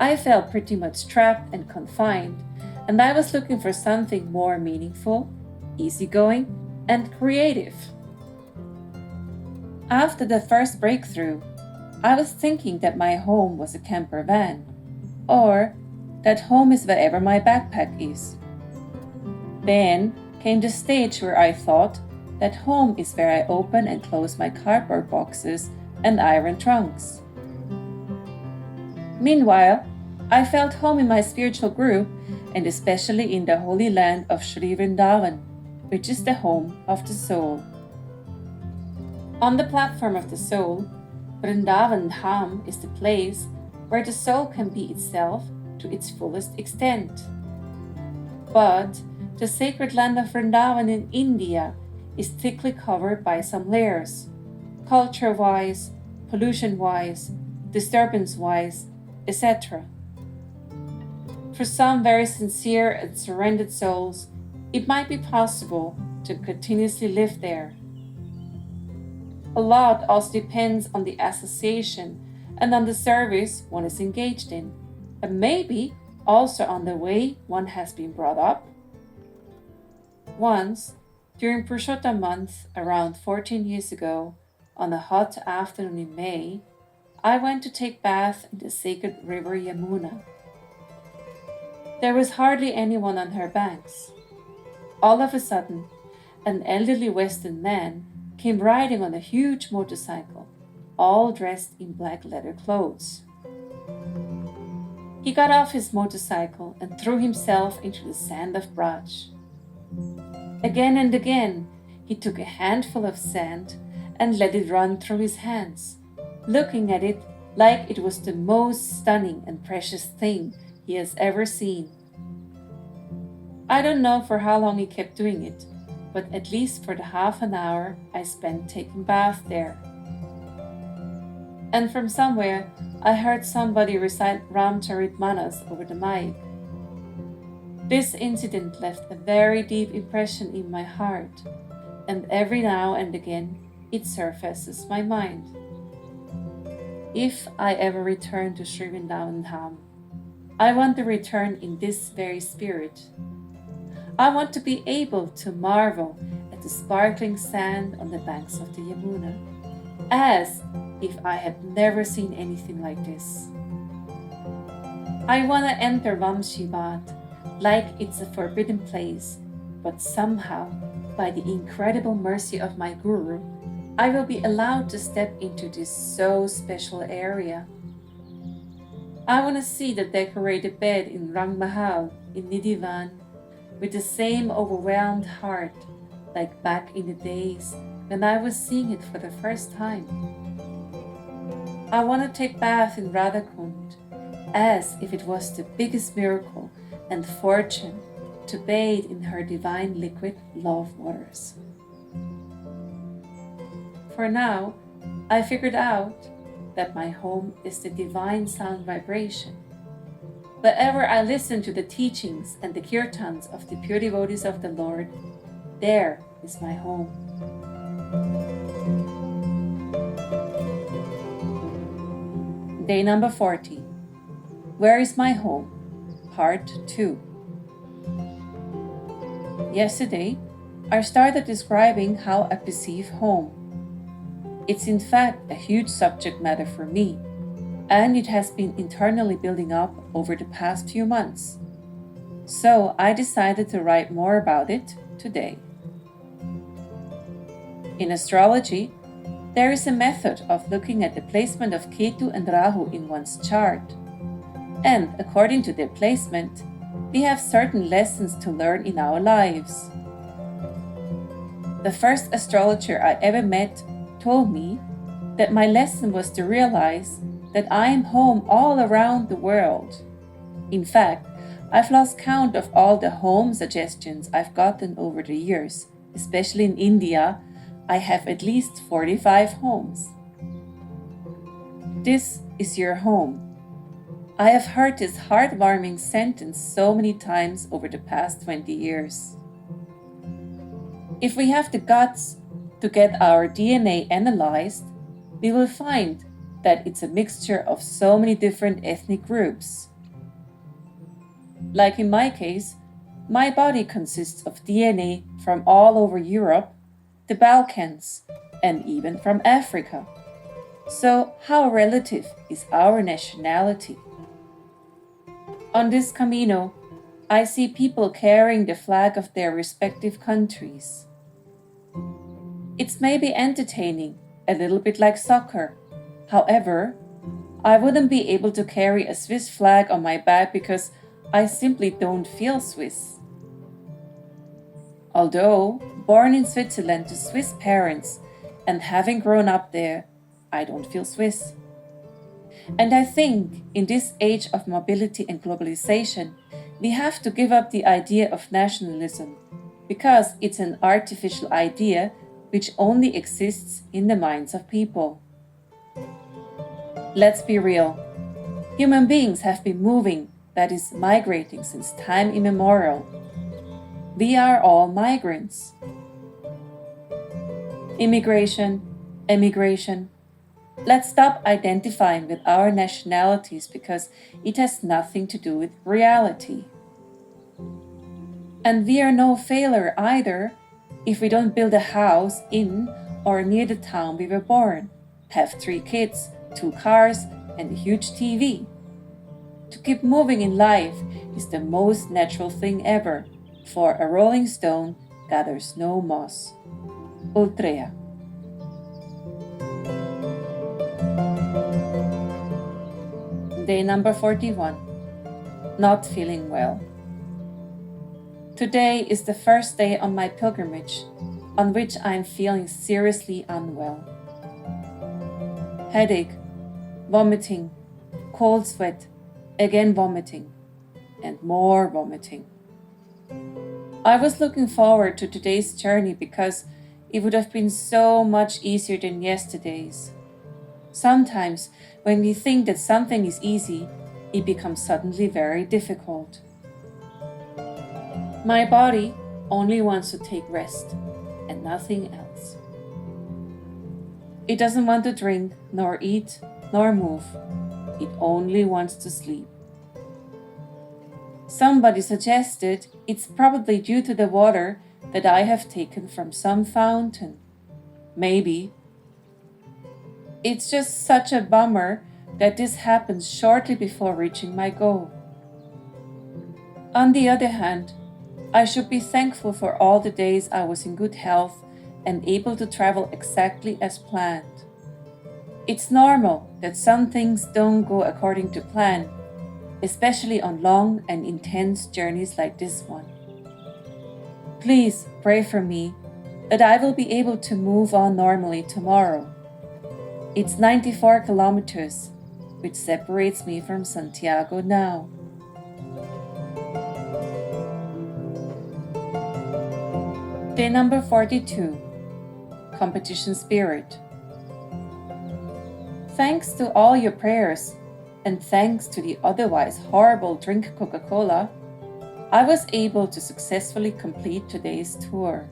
I felt pretty much trapped and confined, and I was looking for something more meaningful, easygoing, and creative. After the first breakthrough, I was thinking that my home was a camper van, or that home is wherever my backpack is. Then came the stage where I thought that home is where I open and close my cardboard boxes and iron trunks. Meanwhile, I felt home in my spiritual group and especially in the holy land of Sri Vrindavan, which is the home of the soul. On the platform of the soul, Vrindavan Dham is the place where the soul can be itself to its fullest extent. But the sacred land of Vrindavan in India is thickly covered by some layers, culture-wise, pollution-wise, disturbance-wise, etc. For some very sincere and surrendered souls, it might be possible to continuously live there. A lot also depends on the association and on the service one is engaged in, and maybe also on the way one has been brought up. Once, during Purushottam month around 14 years ago, on a hot afternoon in May, I went to take bath in the sacred river Yamuna. There was hardly anyone on her banks. All of a sudden, an elderly Western man came riding on a huge motorcycle, all dressed in black leather clothes. He got off his motorcycle and threw himself into the sand of Braj. Again and again, he took a handful of sand and let it run through his hands, looking at it like it was the most stunning and precious thing he has ever seen. I don't know for how long he kept doing it, but at least for the half an hour I spent taking bath there. And from somewhere, I heard somebody recite Ramcharitmanas over the mic. This incident left a very deep impression in my heart, and every now and again it surfaces my mind. If I ever return to Sri Vrindavan Dham, I want to return in this very spirit. I want to be able to marvel at the sparkling sand on the banks of the Yamuna, as if I had never seen anything like this. I want to enter Vamshi Bhat like it's a forbidden place, but somehow, by the incredible mercy of my Guru, I will be allowed to step into this so special area. I want to see the decorated bed in Rang Mahal in Nidhivan with the same overwhelmed heart like back in the days when I was seeing it for the first time. I want to take bath in Radhakund as if it was the biggest miracle and fortune to bathe in her divine liquid love waters. For now, I figured out that my home is the divine sound vibration. Wherever I listen to the teachings and the kirtans of the pure devotees of the Lord, there is my home. Day number 40. Where is my home? Part 2. Yesterday, I started describing how I perceive home. It's in fact a huge subject matter for me, and it has been internally building up over the past few months. So I decided to write more about it today. In astrology, there is a method of looking at the placement of Ketu and Rahu in one's chart. And according to their placement, we have certain lessons to learn in our lives. The first astrologer I ever met told me that my lesson was to realize that I am home all around the world. In fact, I've lost count of all the home suggestions I've gotten over the years, especially in India. I have at least 45 homes. This is your home. I have heard this heartwarming sentence so many times over the past 20 years. If we have the guts to get our DNA analyzed, we will find that it's a mixture of so many different ethnic groups. Like in my case, my body consists of DNA from all over Europe, the Balkans, and even from Africa. So how relative is our nationality? On this Camino, I see people carrying the flag of their respective countries. It's maybe entertaining, a little bit like soccer. However, I wouldn't be able to carry a Swiss flag on my back because I simply don't feel Swiss. Although born in Switzerland to Swiss parents and having grown up there, I don't feel Swiss. And I think in this age of mobility and globalization, we have to give up the idea of nationalism, because it's an artificial idea which only exists in the minds of people. Let's be real. Human beings have been moving, that is, migrating since time immemorial. We are all migrants. Immigration, emigration. Let's stop identifying with our nationalities because it has nothing to do with reality. And we are no failure either if we don't build a house in or near the town we were born, have 3 kids, 2 cars, and a huge TV. To keep moving in life is the most natural thing ever, for a rolling stone gathers no moss. Ultrea. Day number 41. Not feeling well. Today is the first day on my pilgrimage, on which I am feeling seriously unwell. Headache, vomiting, cold sweat, again vomiting, and more vomiting. I was looking forward to today's journey because it would have been so much easier than yesterday's. Sometimes, when we think that something is easy, it becomes suddenly very difficult. My body only wants to take rest and nothing else. It doesn't want to drink, nor eat, nor move. It only wants to sleep. Somebody suggested it's probably due to the water that I have taken from some fountain. Maybe. It's just such a bummer that this happens shortly before reaching my goal. On the other hand, I should be thankful for all the days I was in good health and able to travel exactly as planned. It's normal that some things don't go according to plan, especially on long and intense journeys like this one. Please pray for me that I will be able to move on normally tomorrow. It's 94 kilometers, which separates me from Santiago now. Day number 42. Competition Spirit. Thanks to all your prayers, and thanks to the otherwise horrible drink Coca-Cola, I was able to successfully complete today's tour.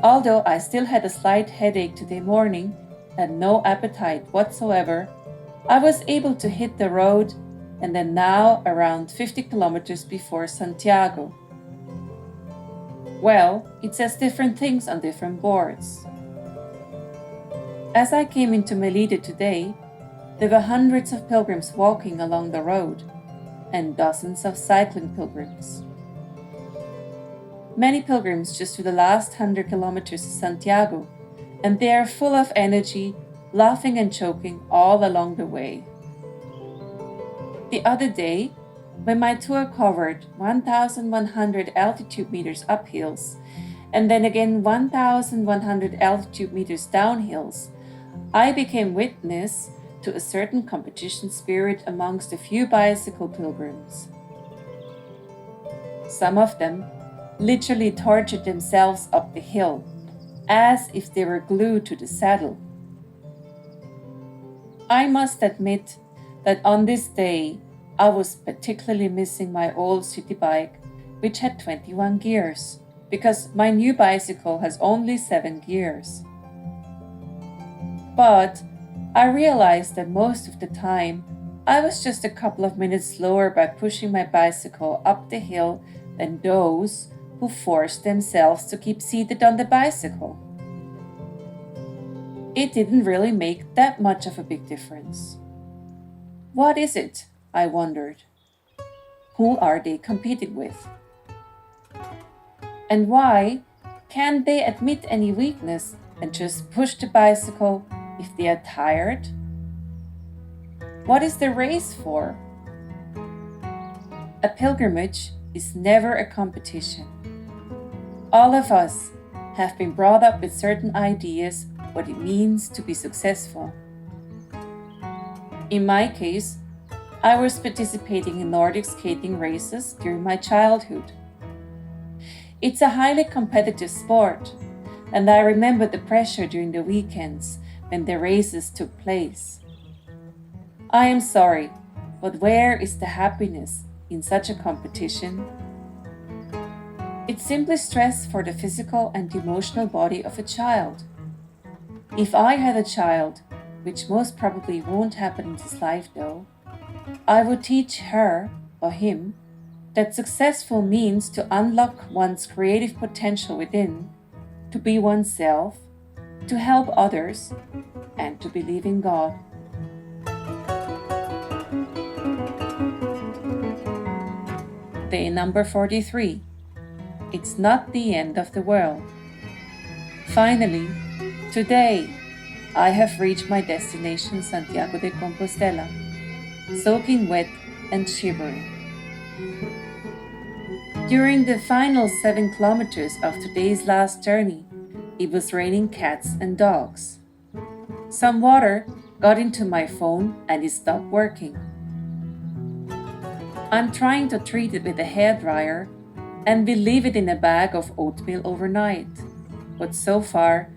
Although I still had a slight headache today morning and no appetite whatsoever, I was able to hit the road and am now around 50 kilometers before Santiago. Well, it says different things on different boards. As I came into Melide today, there were hundreds of pilgrims walking along the road and dozens of cycling pilgrims. Many pilgrims just do the last 100 kilometers to Santiago, and they are full of energy, laughing and joking all along the way. The other day, when my tour covered 1,100 altitude meters up hills, and then again 1,100 altitude meters down hills, I became witness to a certain competition spirit amongst a few bicycle pilgrims. Some of them literally tortured themselves up the hill, as if they were glued to the saddle. I must admit that on this day, I was particularly missing my old city bike, which had 21 gears, because my new bicycle has only 7 gears. But I realized that most of the time, I was just a couple of minutes slower by pushing my bicycle up the hill than those who forced themselves to keep seated on the bicycle. It didn't really make that much of a big difference. What is it? I wondered. Who are they competing with? And why can't they admit any weakness and just push the bicycle if they are tired? What is the race for? A pilgrimage is never a competition. All of us have been brought up with certain ideas what it means to be successful. In my case, I was participating in Nordic skating races during my childhood. It's a highly competitive sport, and I remember the pressure during the weekends when the races took place. I am sorry, but where is the happiness in such a competition? It's simply stress for the physical and emotional body of a child. If I had a child, which most probably won't happen in this life though, I would teach her or him that successful means to unlock one's creative potential within, to be oneself, to help others, and to believe in God. Day number 43. It's not the end of the world. Finally, today, I have reached my destination, Santiago de Compostela, soaking wet and shivering. During the final 7 kilometers of today's last journey, it was raining cats and dogs. Some water got into my phone and it stopped working. I'm trying to treat it with a hairdryer and will leave it in a bag of oatmeal overnight, but so far,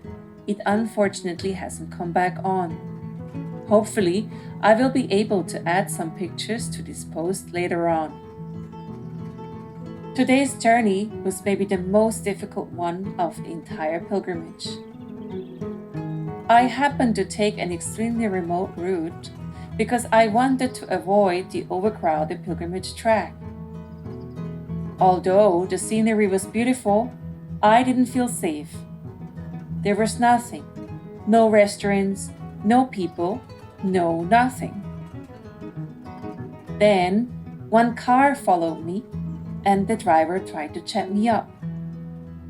it unfortunately hasn't come back on. Hopefully, I will be able to add some pictures to this post later on. Today's journey was maybe the most difficult one of the entire pilgrimage. I happened to take an extremely remote route because I wanted to avoid the overcrowded pilgrimage track. Although the scenery was beautiful, I didn't feel safe. There was nothing. No restaurants, no people, no nothing. Then, one car followed me and the driver tried to chat me up.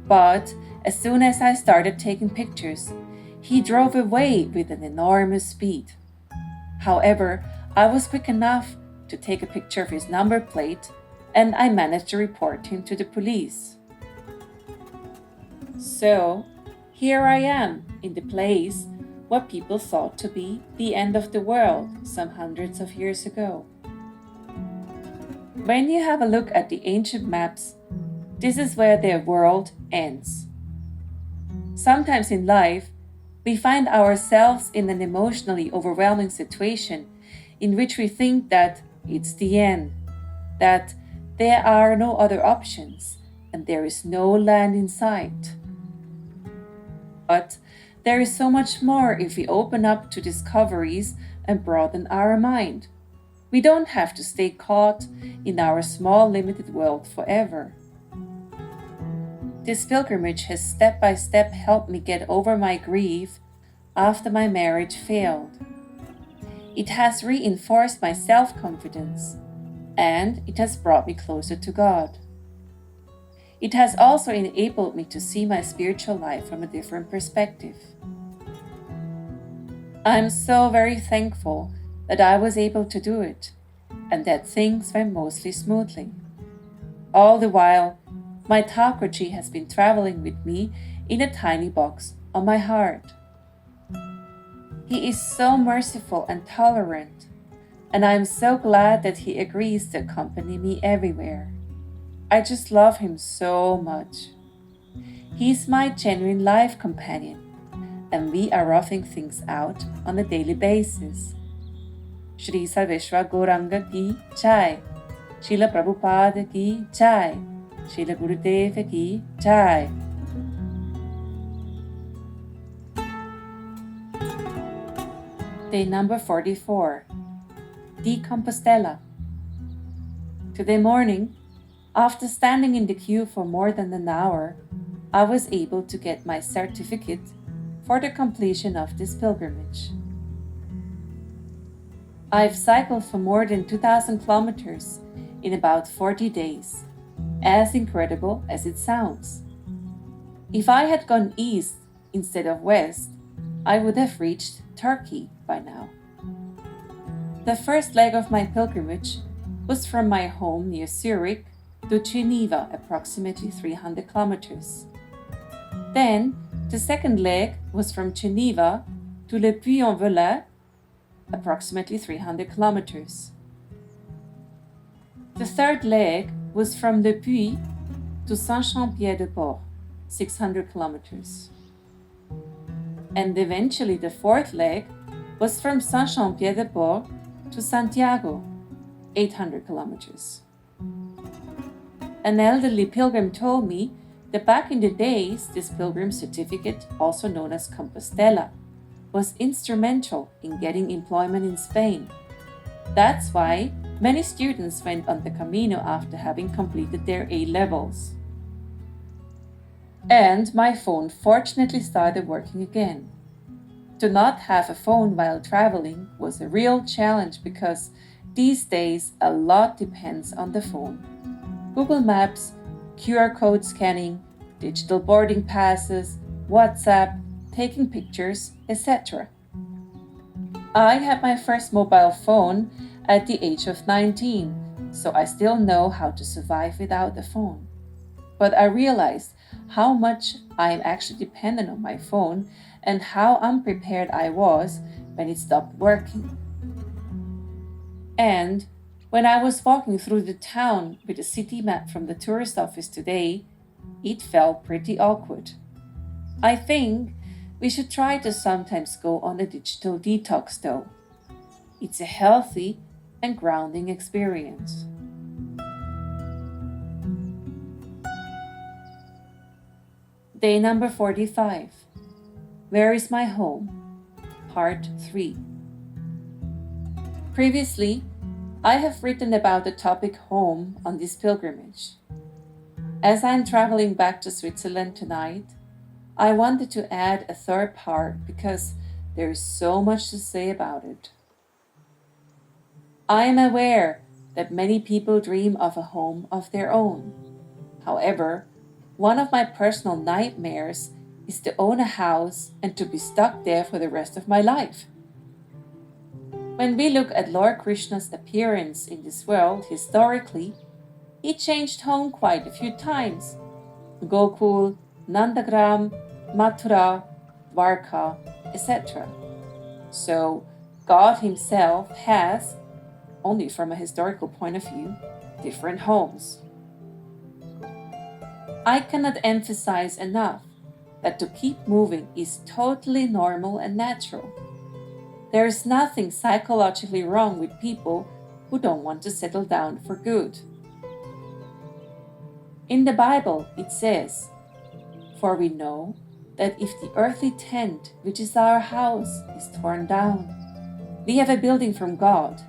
But as soon as I started taking pictures, he drove away with an enormous speed. However, I was quick enough to take a picture of his number plate and I managed to report him to the police. So, here I am in the place what people thought to be the end of the world some hundreds of years ago. When you have a look at the ancient maps, this is where their world ends. Sometimes in life, we find ourselves in an emotionally overwhelming situation in which we think that it's the end, that there are no other options, and there is no land in sight. But there is so much more if we open up to discoveries and broaden our mind. We don't have to stay caught in our small limited world forever. This pilgrimage has step by step helped me get over my grief after my marriage failed. It has reinforced my self-confidence and it has brought me closer to God. It has also enabled me to see my spiritual life from a different perspective. I'm so very thankful that I was able to do it, and that things went mostly smoothly. All the while, my Thakurji has been traveling with me in a tiny box on my heart. He is so merciful and tolerant, and I am so glad that he agrees to accompany me everywhere. I just love him so much. He's my genuine life companion, and we are roughing things out on a daily basis. Shri Sarveshwar Gauranga ki Jai, Srila Prabhupada ki Jai, Srila Gurudeva ki Jai. Day number 44. De Compostela. Today morning, after standing in the queue for more than an hour, I was able to get my certificate for the completion of this pilgrimage. I've cycled for more than 2,000 kilometers in about 40 days, as incredible as it sounds. If I had gone east instead of west, I would have reached Turkey by now. The first leg of my pilgrimage was from my home near Zürich to Geneva, approximately 300 kilometers. Then, the second leg was from Geneva to Le Puy-en-Velay, approximately 300 kilometers. The third leg was from Le Puy to Saint-Champier-de-Port, 600 kilometers. And eventually the fourth leg was from Saint-Champier-de-Port to Santiago, 800 kilometers. An elderly pilgrim told me that back in the days, this pilgrim certificate, also known as Compostela, was instrumental in getting employment in Spain. That's why many students went on the Camino after having completed their A-levels. And my phone fortunately started working again. To not have a phone while traveling was a real challenge because these days a lot depends on the phone. Google Maps, QR code scanning, digital boarding passes, WhatsApp, taking pictures, etc. I had my first mobile phone at the age of 19, so I still know how to survive without a phone. But I realized how much I am actually dependent on my phone and how unprepared I was when it stopped working. And when I was walking through the town with a city map from the tourist office today, it felt pretty awkward. I think we should try to sometimes go on a digital detox though. It's a healthy and grounding experience. Day number 45. Where is my home? Part 3. Previously, I have written about the topic home on this pilgrimage. As I'm traveling back to Switzerland tonight, I wanted to add a third part because there is so much to say about it. I am aware that many people dream of a home of their own. However, one of my personal nightmares is to own a house and to be stuck there for the rest of my life. When we look at Lord Krishna's appearance in this world historically, he changed home quite a few times. Gokul, Nandagram, Mathura, Dwarka, etc. So, God himself has, only from a historical point of view, different homes. I cannot emphasize enough that to keep moving is totally normal and natural. There is nothing psychologically wrong with people who don't want to settle down for good. In the Bible, it says, "For we know that if the earthly tent, which is our house, is torn down, we have a building from God,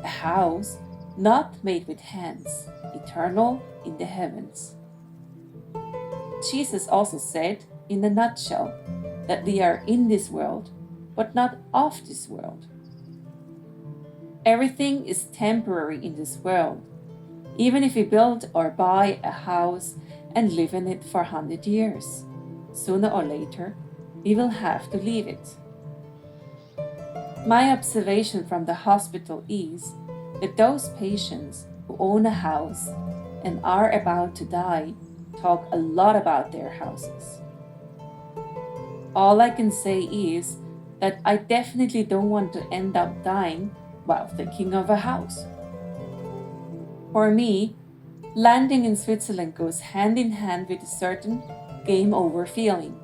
a house not made with hands, eternal in the heavens." Jesus also said, in a nutshell, that we are in this world, but not of this world. Everything is temporary in this world. Even if we build or buy a house and live in it for 100 years, sooner or later, we will have to leave it. My observation from the hospital is that those patients who own a house and are about to die talk a lot about their houses. All I can say is that I definitely don't want to end up dying while thinking of a house. For me, landing in Switzerland goes hand in hand with a certain game over feeling.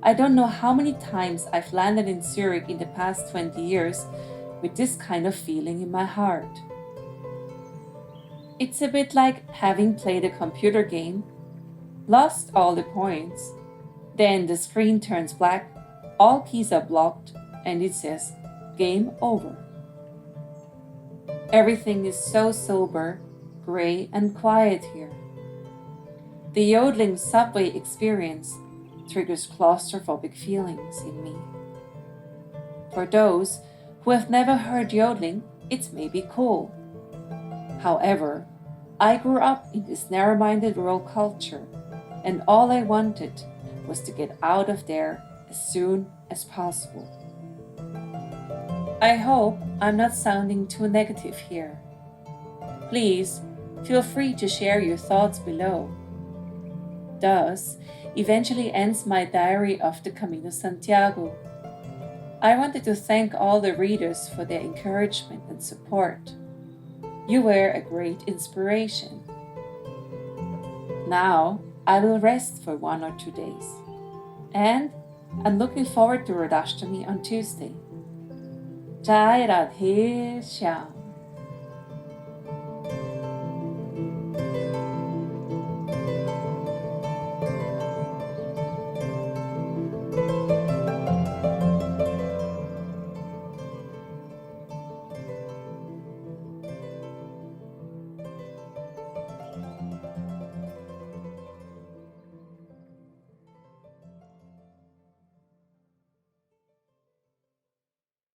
I don't know how many times I've landed in Zürich in the past 20 years with this kind of feeling in my heart. It's a bit like having played a computer game, lost all the points, then the screen turns black, all keys are blocked, and it says, "Game over." Everything is so sober, grey and quiet here. The yodeling subway experience triggers claustrophobic feelings in me. For those who have never heard yodeling, it's maybe cool. However, I grew up in this narrow-minded rural culture, and all I wanted was to get out of there as soon as possible. I hope I'm not sounding too negative here. Please feel free to share your thoughts below. Thus, eventually ends my diary of the Camino Santiago. I wanted to thank all the readers for their encouragement and support. You were a great inspiration. Now, I will rest for 1 or 2 days. And I'm looking forward to Radhashtami on Tuesday. Jai Radhe Shyam.